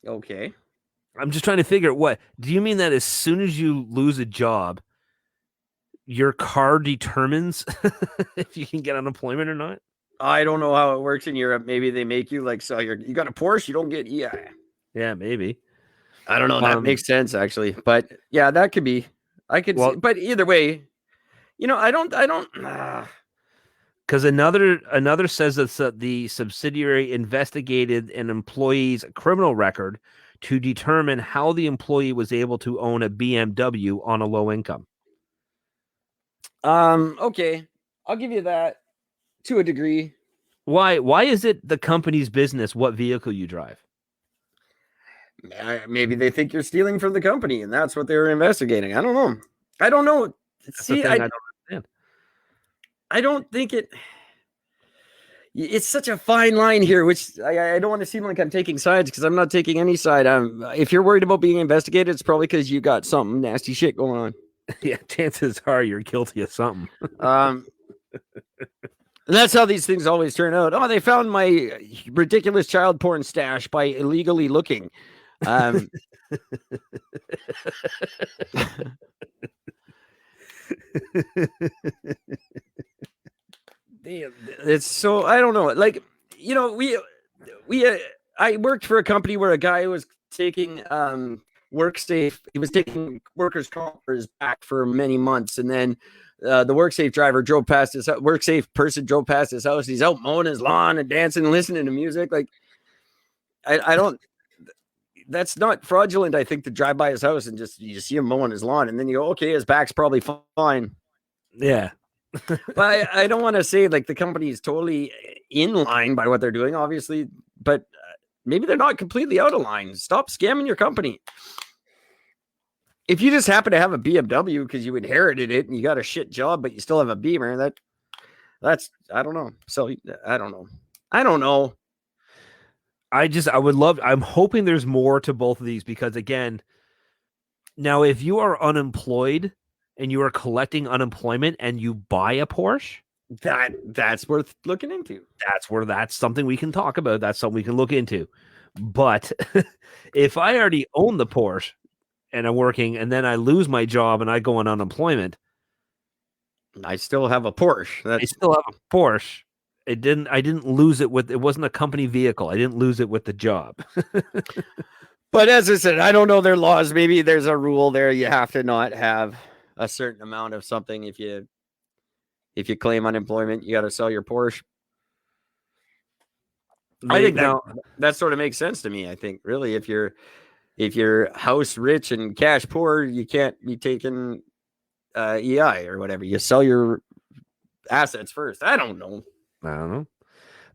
Okay. I'm just trying to figure out what do you mean that as soon as you lose a job, your car determines if you can get unemployment or not? I don't know how it works in Europe. Maybe they make you like, so you got a Porsche, you don't get EI. Yeah, maybe. I don't know. That makes sense actually, but yeah, that could be. I could, see, but either way, I don't. Because another says that the subsidiary investigated an employee's criminal record to determine how the employee was able to own a BMW on a low income. Okay, I'll give you that to a degree. Why is it the company's business what vehicle you drive? Maybe they think you're stealing from the company, and that's what they were investigating. I don't know. See, I don't understand. I don't think it's such a fine line here, which I don't want to seem like I'm taking sides because I'm not taking any side. If you're worried about being investigated, it's probably because you got something nasty shit going on. Yeah, chances are you're guilty of something. And that's how these things always turn out. Oh, they found my ridiculous child porn stash by illegally looking. It's so, I don't know. Like, I worked for a company where a guy was taking WorkSafe. He was taking workers' comp for his back for many months, and then the WorkSafe driver drove past his WorkSafe person drove past his house. He's out mowing his lawn and dancing and listening to music. Like, I don't. That's not fraudulent. I think to drive by his house and you just see him mowing his lawn, and then you go, okay, his back's probably fine. Yeah. But I don't want to say like the company is totally in line by what they're doing, obviously, but maybe they're not completely out of line. Stop scamming your company. if you just happen to have a BMW because you inherited it and you got a shit job, but you still have a Beamer, that's I don't know. So I don't know. I'm hoping there's more to both of these because again, now if you are unemployed and you are collecting unemployment and you buy a Porsche, that's worth looking into. That's something we can talk about. That's something we can look into. But if I already own the Porsche and I'm working and then I lose my job and I go on unemployment, I still have a Porsche. I still have a Porsche. I didn't lose it it wasn't a company vehicle. I didn't lose it with the job. But as I said, I don't know their laws. Maybe there's a rule there. You have to not have a certain amount of something. If you claim unemployment, you got to sell your Porsche. I think that sort of makes sense to me. I think really, if you're house rich and cash poor, you can't be taking EI or whatever. You sell your assets first. I don't know.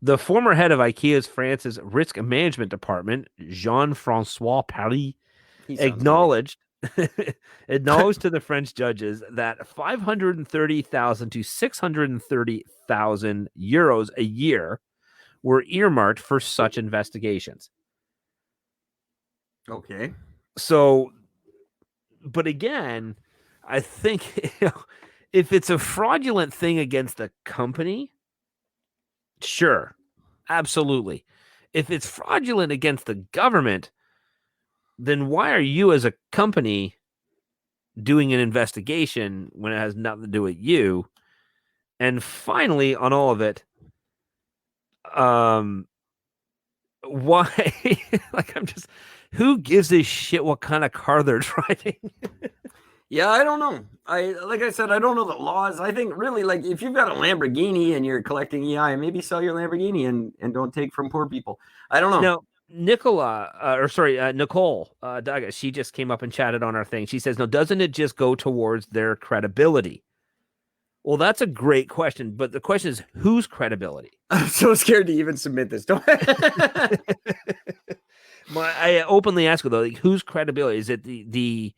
The former head of IKEA's France's risk management department, Jean-Francois Paris, acknowledged to the French judges that 530,000 to 630,000 euros a year were earmarked for such investigations. Okay. So, but again, I think if it's a fraudulent thing against the company, sure, absolutely. If it's fraudulent against the government, then why are you as a company doing an investigation when it has nothing to do with you? And finally, on all of it, why? Who gives a shit what kind of car they're driving? Yeah, I don't know. Like I said, I don't know the laws. I think really, like, if you've got a Lamborghini and you're collecting EI, maybe sell your Lamborghini and don't take from poor people. I don't know. Now, Nicole Douglas, she just came up and chatted on our thing. She says, "No, doesn't it just go towards their credibility?" Well, that's a great question, but the question is, whose credibility? I'm so scared to even submit this. Don't I openly ask her though, like, whose credibility? Is it the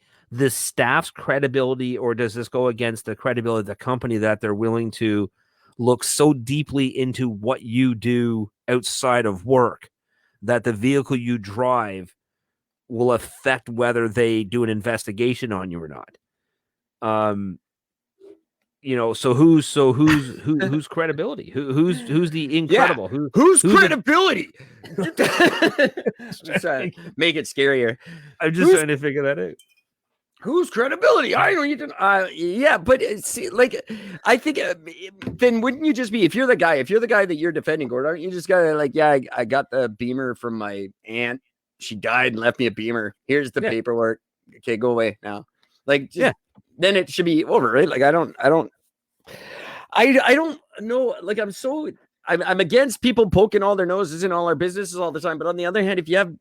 staff's credibility, or does this go against the credibility of the company that they're willing to look so deeply into what you do outside of work that the vehicle you drive will affect whether they do an investigation on you or not? So who's credibility? Who's the incredible? Yeah. Who's credibility? Make it scarier. I'm just trying to figure that out. Whose credibility? I don't even. Yeah, but see, like, I think then wouldn't you just be if you're the guy that you're defending, Gord, aren't you just gotta like, yeah, I got the Beamer from my aunt. She died and left me a Beamer. Here's the paperwork. Okay, go away now. Like, then it should be over, right? Like, I don't know. Like, I'm against people poking all their noses in all our businesses all the time. But on the other hand, if you have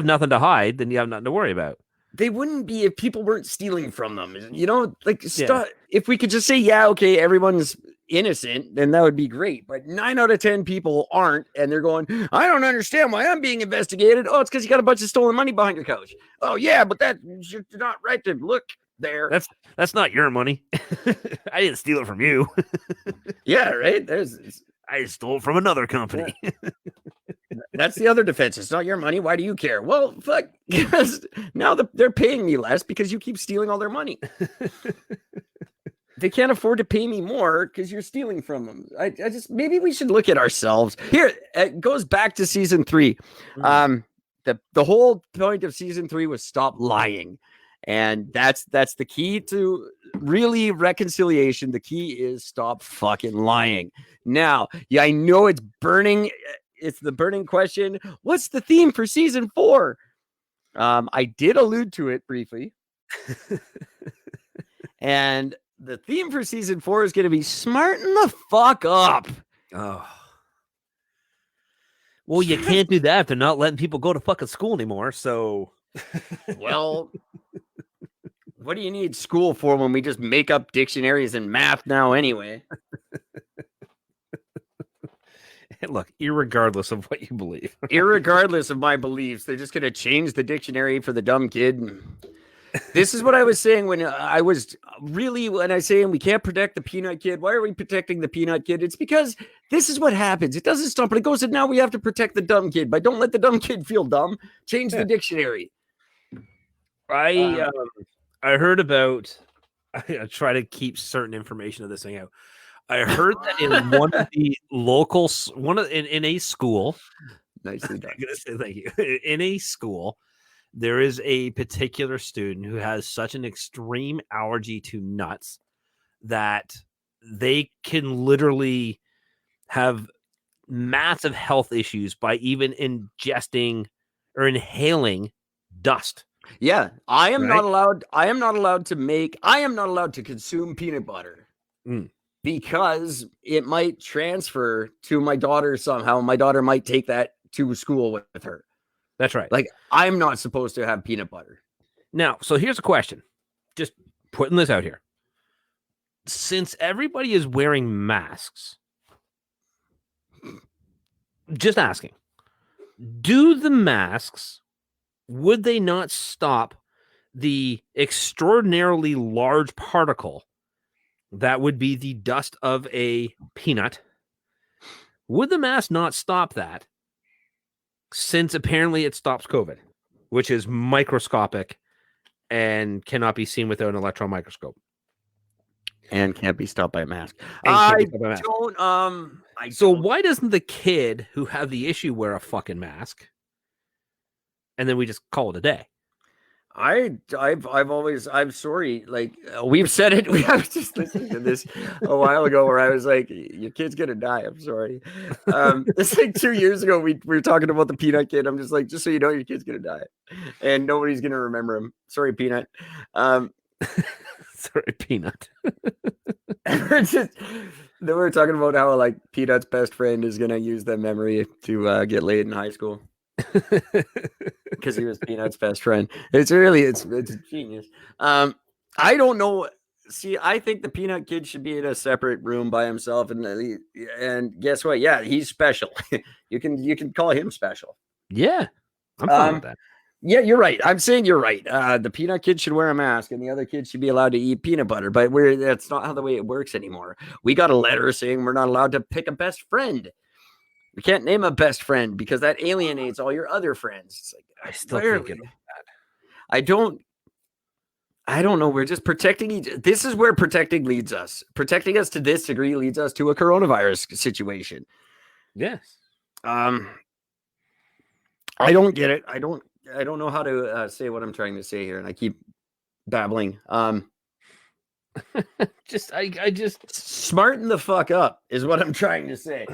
nothing to hide, then you have nothing to worry about. They wouldn't be if people weren't stealing from them. If we could just say, yeah, okay, everyone's innocent, then that would be great. But 9 out of 10 people aren't, and they're going, I don't understand why I'm being investigated. Oh, it's because you got a bunch of stolen money behind your couch. Oh, yeah, but you're not right to look there. That's not your money. I didn't steal it from you. Yeah, right. I stole it from another company. Yeah. That's the other defense. It's not your money. Why do you care? Well, fuck, because now they're paying me less because you keep stealing all their money. They can't afford to pay me more because you're stealing from them. I just, maybe we should look at ourselves. Here, it goes back to season 3. The whole point of season 3 was stop lying. And that's the key to really reconciliation. The key is stop fucking lying. Now, yeah, I know it's burning. It's the burning question. What's the theme for season 4? I did allude to it briefly. And the theme for season 4 is going to be smarten the fuck up. Oh. Well, you can't do that if they're not letting people go to fucking school anymore. So, well, what do you need school for when we just make up dictionaries and math now anyway? Look, irregardless of what you believe. Irregardless of my beliefs, they're just going to change the dictionary for the dumb kid. This is what I was saying when I was really, when I say we can't protect the peanut kid. Why are we protecting the peanut kid? It's because this is what happens. It doesn't stop, but it goes, and now we have to protect the dumb kid. But don't let the dumb kid feel dumb. Change the dictionary. I heard about. I try to keep certain information of this thing out. I heard that in one of the locals, in a school. Nicely done. I'm gonna say thank you. In a school, there is a particular student who has such an extreme allergy to nuts that they can literally have massive health issues by even ingesting or inhaling dust. Yeah, I am not allowed to consume peanut butter because it might transfer to my daughter somehow. My daughter might take that to school with her. That's right. Like, I'm not supposed to have peanut butter. Now, so here's a question. Just putting this out here. Since everybody is wearing masks, just asking, do the masks, would they not stop the extraordinarily large particle that would be the dust of a peanut? Would the mask not stop that? Since apparently it stops COVID, which is microscopic and cannot be seen without an electron microscope. And can't be stopped by a mask. So why doesn't the kid who have the issue wear a fucking mask? And then we just call it a day. I'm sorry. Like, we've said it. We have just listened to this a while ago where I was like, your kid's going to die. I'm sorry. It's like 2 years ago. We were talking about the peanut kid. I'm just like, just so you know, your kid's going to die and nobody's going to remember him. Sorry, peanut. Sorry, peanut. They were talking about how like Peanut's best friend is going to use that memory to get laid in high school. Because he was Peanut's best friend. It's genius. I don't know. See, I think the Peanut kid should be in a separate room by himself, and guess what? Yeah, he's special. you can call him special. Yeah, I'm fine with that. Yeah, you're right. I'm saying you're right. The Peanut kid should wear a mask, and the other kid should be allowed to eat peanut butter. But that's not how the way it works anymore. We got a letter saying we're not allowed to pick a best friend. We can't name a best friend because that alienates all your other friends. It's like, I still think that. I don't know. We're just protecting this is where protecting leads us. Protecting us to this degree leads us to a coronavirus situation. Yes. I don't get it. I don't know how to say what I'm trying to say here, and I keep babbling. I just smarten the fuck up is what I'm trying to say.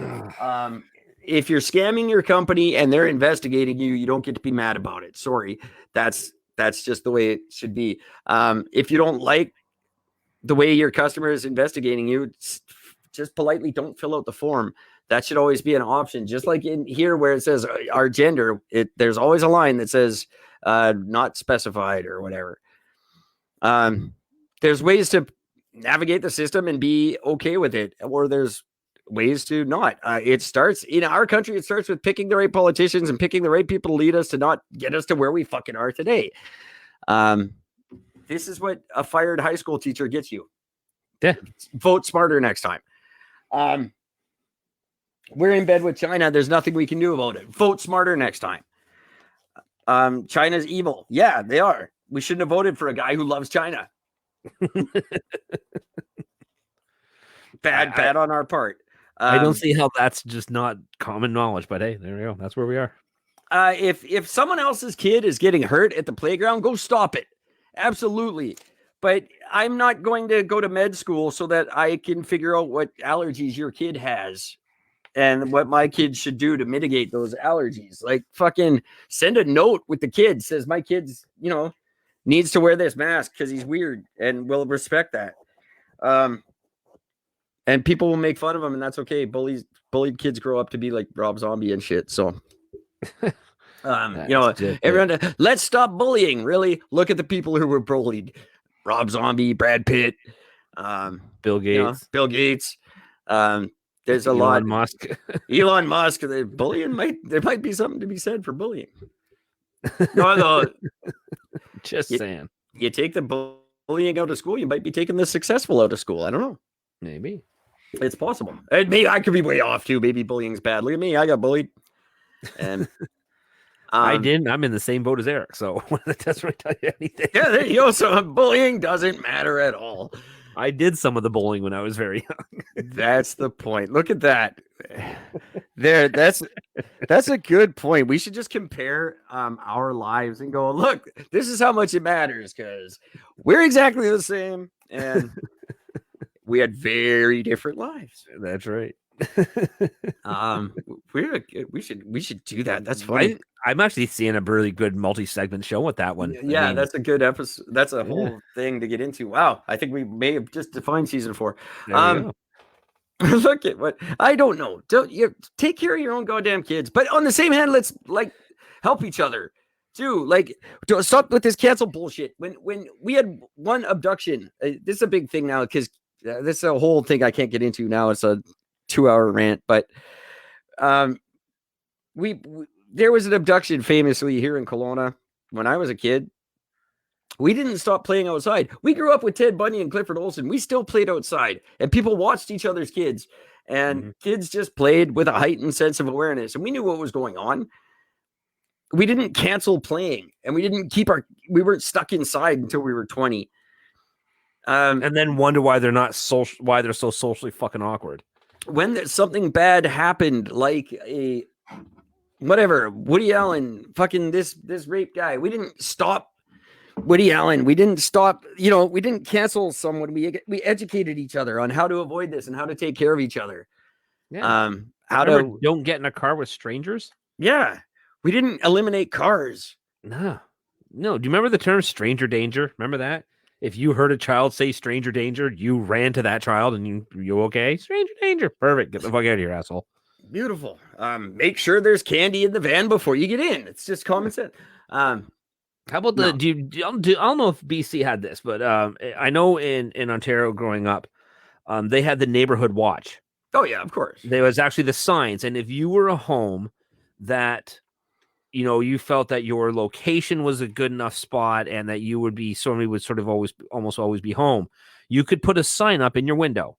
If you're scamming your company and they're investigating you, you don't get to be mad about it. Sorry. That's just the way it should be. If you don't like the way your customer is investigating you, just politely don't fill out the form. That should always be an option. Just like in here where it says our gender, there's always a line that says not specified or whatever. There's ways to navigate the system and be okay with it, or there's ways to not. It starts in our country. It starts with picking the right politicians and picking the right people to lead us to not get us to where we fucking are today. This is what a fired high school teacher gets you. Yeah. Vote smarter next time. We're in bed with China. There's nothing we can do about it. Vote smarter next time. China's evil. Yeah, they are. We shouldn't have voted for a guy who loves China. Bad on our part. I don't see how that's just not common knowledge, but hey, there we go. That's where we are. If someone else's kid is getting hurt at the playground, go stop it. Absolutely. But I'm not going to go to med school so that I can figure out what allergies your kid has and what my kid should do to mitigate those allergies. Like, fucking send a note with the kid, says my kid's, needs to wear this mask because he's weird, and we'll respect that. And people will make fun of him, and that's okay. Bullied kids grow up to be like Rob Zombie and shit. So, everyone, let's stop bullying. Really, look at the people who were bullied: Rob Zombie, Brad Pitt, Bill Gates. Bill Gates. There's a Elon lot. Musk. Elon Musk. Bullying there might be something to be said for bullying. No, just saying. you take the bullying out of school, you might be taking the successful out of school. I don't know. Maybe. It's possible. And maybe I could be way off too. Maybe bullying's bad. Look at me. I got bullied. And I didn't. I'm in the same boat as Eric, so that doesn't really tell you anything. yeah, there you go. So bullying doesn't matter at all. I did some of the bullying when I was very young. That's the point. Look at that. There, that's a good point. We should just compare our lives and go, look, this is how much it matters because we're exactly the same and we had very different lives. That's right. We should do that. That's funny. I'm actually seeing a really good multi-segment show with that one. Yeah, I mean, that's a good episode. That's a whole thing to get into. Wow, I think we may have just defined season 4. Look at what I don't know. Don't you take care of your own goddamn kids? But on the same hand, let's like help each other too. Like, don't stop with this cancel bullshit. When we had one abduction, this is a big thing now because this is a whole thing I can't get into now. It's a 2-hour rant, but there was an abduction famously here in Kelowna when I was a kid. We didn't stop playing outside. We grew up with Ted Bundy and Clifford Olson. We still played outside, and people watched each other's kids, and kids just played with a heightened sense of awareness, and we knew what was going on. We didn't cancel playing, and we weren't stuck inside until we were 20. And then wonder why they're so socially fucking awkward. When something bad happened, like whatever, Woody Allen, fucking this rape guy, we didn't stop Woody Allen. We didn't stop, we didn't cancel someone. We educated each other on how to avoid this and how to take care of each other. Yeah. Don't get in a car with strangers. Yeah. We didn't eliminate cars. No. Do you remember the term stranger danger? Remember that? If you heard a child say stranger danger, you ran to that child and you okay? Stranger danger. Perfect. Get the fuck out of here, asshole. Beautiful. Make sure there's candy in the van before you get in. It's just common sense. How about I don't know if BC had this, but I know in Ontario growing up, they had the neighborhood watch. Oh yeah, of course. There was actually the signs, and if you were a home that you felt that your location was a good enough spot and that somebody would sort of almost always be home, you could put a sign up in your window,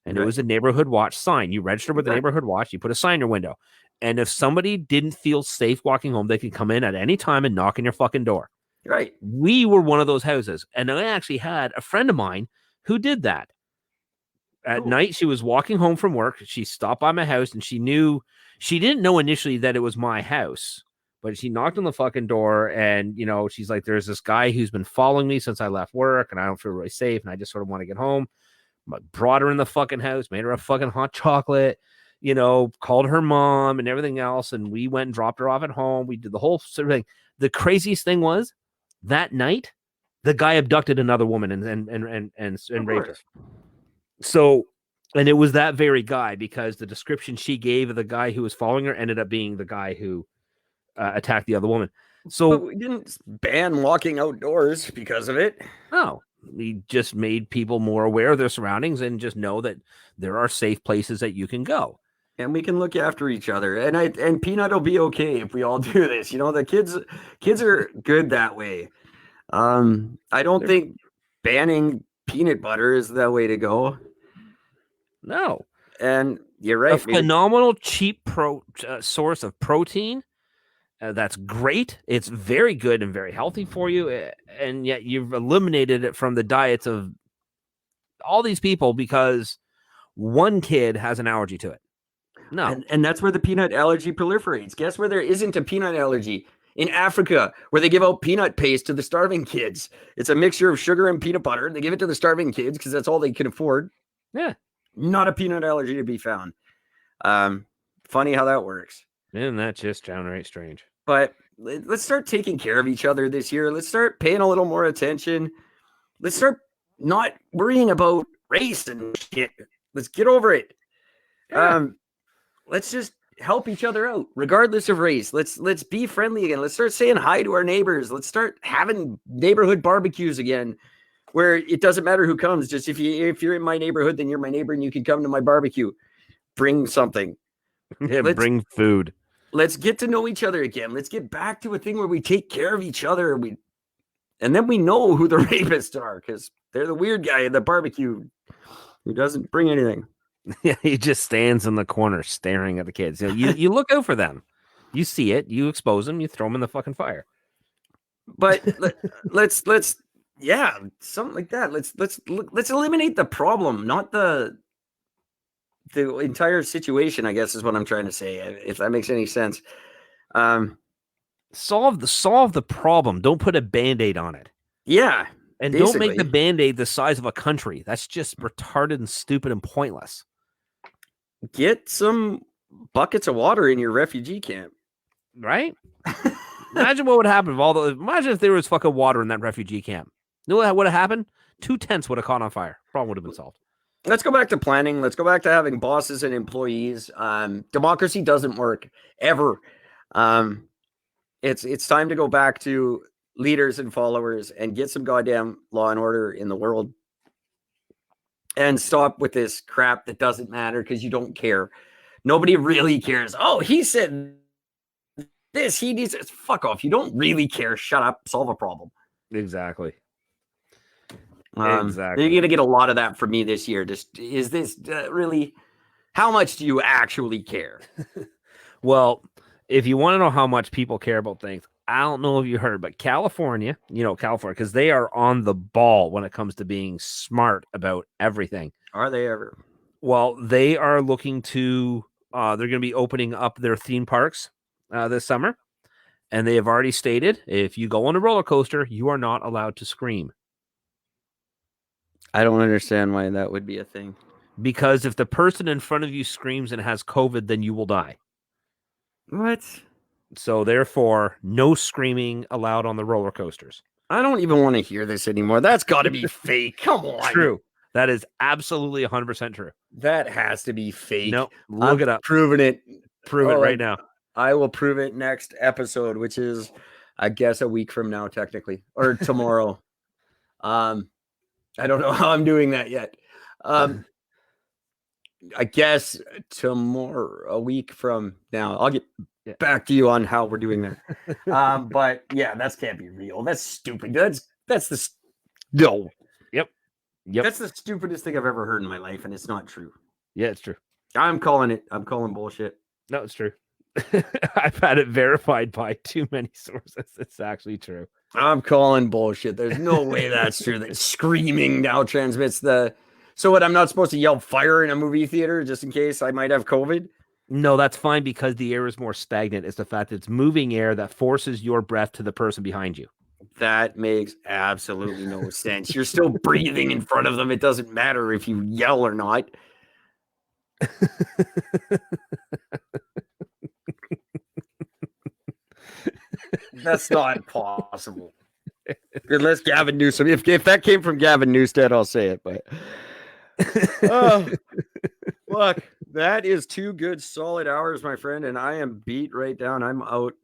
and it was a neighborhood watch sign. You registered with the neighborhood watch, you put a sign in your window. And if somebody didn't feel safe walking home, they could come in at any time and knock on your fucking door. Right. We were one of those houses. And I actually had a friend of mine who did that. At night, she was walking home from work. She stopped by my house and she didn't know initially that it was my house, but she knocked on the fucking door and, she's like, there's this guy who's been following me since I left work and I don't feel really safe. And I just sort of want to get home. Brought her in the fucking house, made her a fucking hot chocolate. Called her mom and everything else. And we went and dropped her off at home. We did the whole sort of thing. The craziest thing was that night, the guy abducted another woman and raped her. So, and it was that very guy because the description she gave of the guy who was following her ended up being the guy who attacked the other woman. So but we didn't ban walking outdoors because of it. No. We just made people more aware of their surroundings and just know that there are safe places that you can go. And we can look after each other. And Peanut will be okay if we all do this. The kids are good that way. I don't think banning peanut butter is the way to go. No. And you're right. A phenomenal cheap source of protein. That's great. It's very good and very healthy for you. And yet you've eliminated it from the diets of all these people because one kid has an allergy to it. No. And that's where the peanut allergy proliferates. Guess where there isn't a peanut allergy? In Africa, where they give out peanut paste to the starving kids. It's a mixture of sugar and peanut butter. They give it to the starving kids because that's all they can afford. Yeah. Not a peanut allergy to be found. Funny how that works. Isn't that just downright strange? But let's start taking care of each other this year. Let's start paying a little more attention. Let's start not worrying about race and shit. Let's get over it. Yeah. Let's just help each other out, regardless of race. Let's be friendly again. Let's start saying hi to our neighbors. Let's start having neighborhood barbecues again, where it doesn't matter who comes. Just if you're in my neighborhood, then you're my neighbor and you can come to my barbecue. Bring something. Yeah, bring food. Let's get to know each other again. Let's get back to a thing where we take care of each other. And then we know who the rapists are because they're the weird guy at the barbecue who doesn't bring anything. Yeah, he just stands in the corner staring at the kids. You look out for them. You see it, you expose them, you throw them in the fucking fire. But let's yeah, something like that. Let's eliminate the problem, not the entire situation, I guess is what I'm trying to say, if that makes any sense. Solve the problem. Don't put a Band-Aid on it. Yeah. And basically. don't make the Band-Aid the size of a country. That's just retarded and stupid and pointless. Get some buckets of water in your refugee camp. Right? Imagine what would happen imagine if there was fucking water in that refugee camp. You know what would have happened? 2 tents would have caught on fire. Problem would have been solved. Let's go back to planning. Let's go back to having bosses and employees. Democracy doesn't work ever. It's time to go back to leaders and followers and get some goddamn law and order in the world and stop with this crap that doesn't matter because you don't care. Nobody really cares. Oh, he said this. He needs it. Fuck off. You don't really care. Shut up. Solve a problem. Exactly. You're going to get a lot of that from me this year. Just is this really? How much do you actually care? Well, if you want to know how much people care about things, I don't know if you heard, but California, because they are on the ball when it comes to being smart about everything. Are they ever? Well, they are looking to, they're going to be opening up their theme parks this summer. And they have already stated, if you go on a roller coaster, you are not allowed to scream. I don't understand why that would be a thing. Because if the person in front of you screams and has COVID, then you will die. What? So therefore, no screaming allowed on the roller coasters. I don't even want to hear this anymore. That's got to be fake. Come on. True. That is absolutely 100% true. That has to be fake. No, look it up. Proving it. Prove it right now. I will prove it next episode, which is, I guess, a week from now, technically, or tomorrow. I don't know how I'm doing that yet. I guess tomorrow, a week from now, I'll get back to you on how we're doing that. But yeah, that can't be real. That's stupid. No. Yep. That's the stupidest thing I've ever heard in my life, and it's not true. Yeah, it's true. I'm calling it. I'm calling bullshit. No, it's true. I've had it verified by too many sources. It's actually true. I'm calling bullshit. There's no way that's true. That screaming now transmits the. So what? I'm not supposed to yell fire in a movie theater just in case I might have COVID? No, that's fine because the air is more stagnant. It's the fact that it's moving air that forces your breath to the person behind you. That makes absolutely no sense. You're still breathing in front of them. It doesn't matter if you yell or not. That's not possible. Unless Gavin Newsom. If that came from Gavin Newstead, I'll say it. But look, that is 2 good solid hours, my friend, and I am beat right down. I'm out.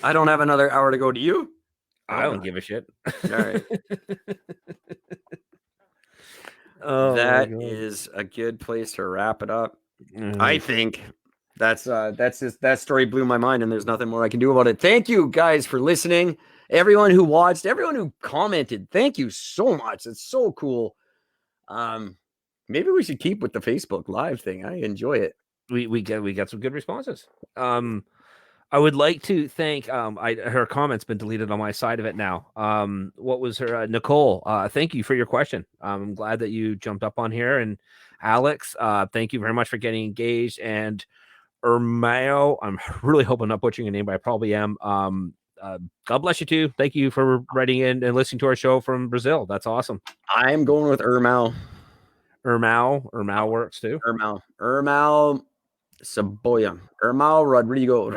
I don't have another hour to go. Do you? I don't give a shit. All right. That is a good place to wrap it up. I think. That story blew my mind, and there's nothing more I can do about it. Thank you guys for listening. Everyone who watched, everyone who commented, thank you so much. It's so cool. Maybe we should keep with the Facebook Live thing. I enjoy it. We got some good responses. I would like to thank her comment's been deleted on my side of it now. What was her Nicole? Thank you for your question. I'm glad that you jumped up on here. And Alex, thank you very much for getting engaged. And Ermao, I'm really hoping I'm not butchering your name, but I probably am. God bless you too. Thank you for writing in and listening to our show from Brazil. That's awesome. I'm going with Ermao. Ermao works too. Ermao Saboya. Ermao Rodrigo.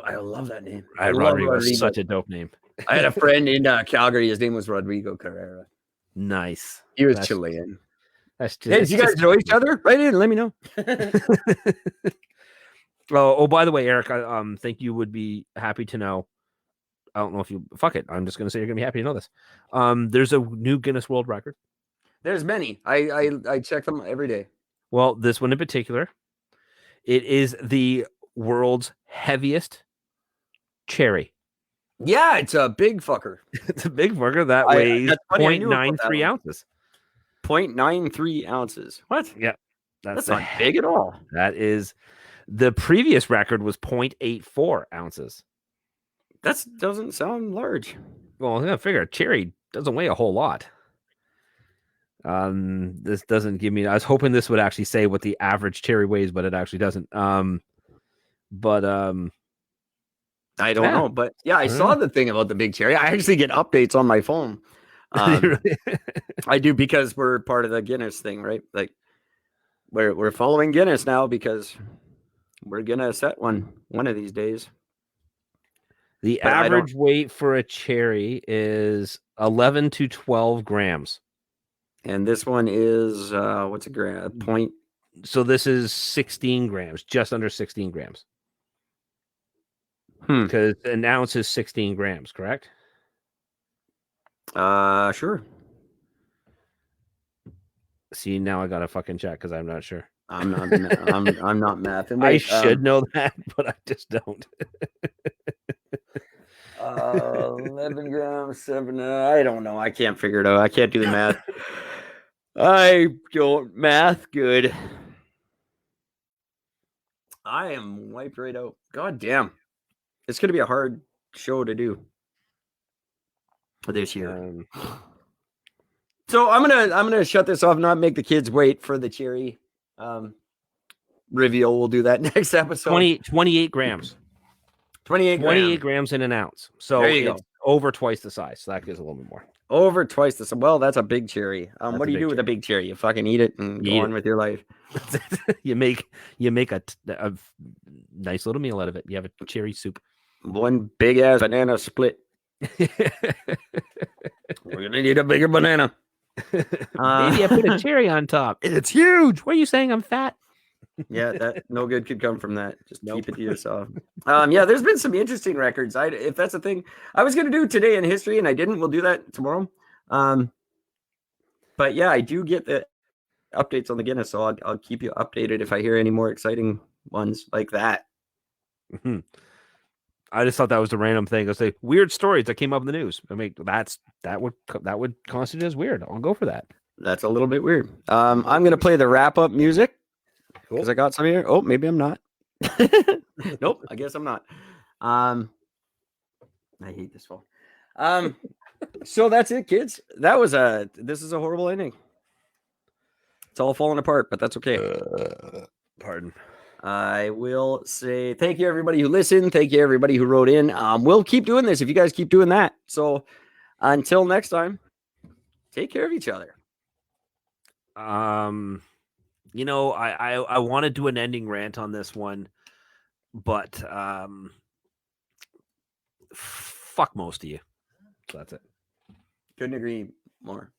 I love that name. Rodrigo is such a dope name. I had a friend in Calgary. His name was Rodrigo Carrera. Nice. He was Chilean. That's just, hey, did you guys know each other? Write in. Let me know. Oh, by the way, Eric, I think you would be happy to know. I don't know if you fuck it. I'm just going to say you're going to be happy to know this. There's a new Guinness World Record. There's many. I check them every day. Well, this one in particular, it is the world's heaviest cherry. Yeah, it's a big fucker. It's a big burger that weighs that's funny, I knew about that 0.93 one. ounces. 0.93 ounces. What? Yeah, That's not big at all. That is, the previous record was 0.84 ounces. That doesn't sound large. Well, I'm gonna figure cherry doesn't weigh a whole lot. This doesn't give me. I was hoping this would actually say what the average cherry weighs, but it actually doesn't. I don't know, but yeah, I saw the thing about the big cherry. I actually get updates on my phone. I do, because we're part of the Guinness thing, right? Like we're following Guinness now because we're gonna set one of these days. The average weight for a cherry is 11 to 12 grams. And this one is what's a gram? Point. So this is 16 grams, just under 16 grams. Because an ounce is 16 grams, correct? Sure. See, now I gotta fucking check because I'm not sure. I'm not mathing. I should know that, but I just don't. 11 grams, 7. I don't know. I can't figure it out. I can't do the math. I don't math good. I am wiped right out. God damn. It's going to be a hard show to do this year. So I'm gonna shut this off, not make the kids wait for the cherry reveal. We'll do that next episode. 28 grams. 28 grams in an ounce. So it's over twice the size. So that gives a little bit more. Over twice the size. Well, that's a big cherry. What do you do with a big cherry? You fucking eat it and go on with your life. you make a nice little meal out of it. You have a cherry soup. One big ass banana split. We're gonna need a bigger banana. Maybe I put a cherry on top. It's huge. What are you saying? I'm fat. Yeah, that no good could come from that. Just keep it to yourself. Yeah, there's been some interesting records. If that's a thing, I was gonna do today in history and I didn't. We'll do that tomorrow. But yeah, I do get the updates on the Guinness, so I'll keep you updated if I hear any more exciting ones like that. Mm-hmm. I just thought that was a random thing. I'll say weird stories that came up in the news. I mean, that would constitute as weird. I'll go for that. That's a little bit weird. I'm gonna play the wrap up music because I got some here. Oh, maybe I'm not. Nope, I guess I'm not. I hate this phone. So that's it, kids. This is a horrible ending. It's all falling apart, but that's okay. Pardon. I will say thank you, everybody who listened. Thank you, everybody who wrote in. We'll keep doing this if you guys keep doing that. So until next time, take care of each other. You know, I want to do an ending rant on this one, but fuck most of you. So that's it. Couldn't agree more.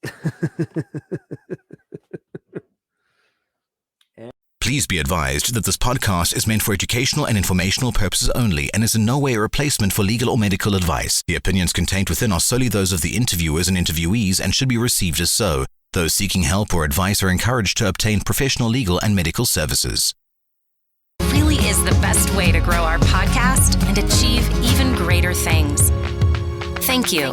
Please be advised that this podcast is meant for educational and informational purposes only and is in no way a replacement for legal or medical advice. The opinions contained within are solely those of the interviewers and interviewees and should be received as so. Those seeking help or advice are encouraged to obtain professional legal and medical services. Really is the best way to grow our podcast and achieve even greater things. Thank you.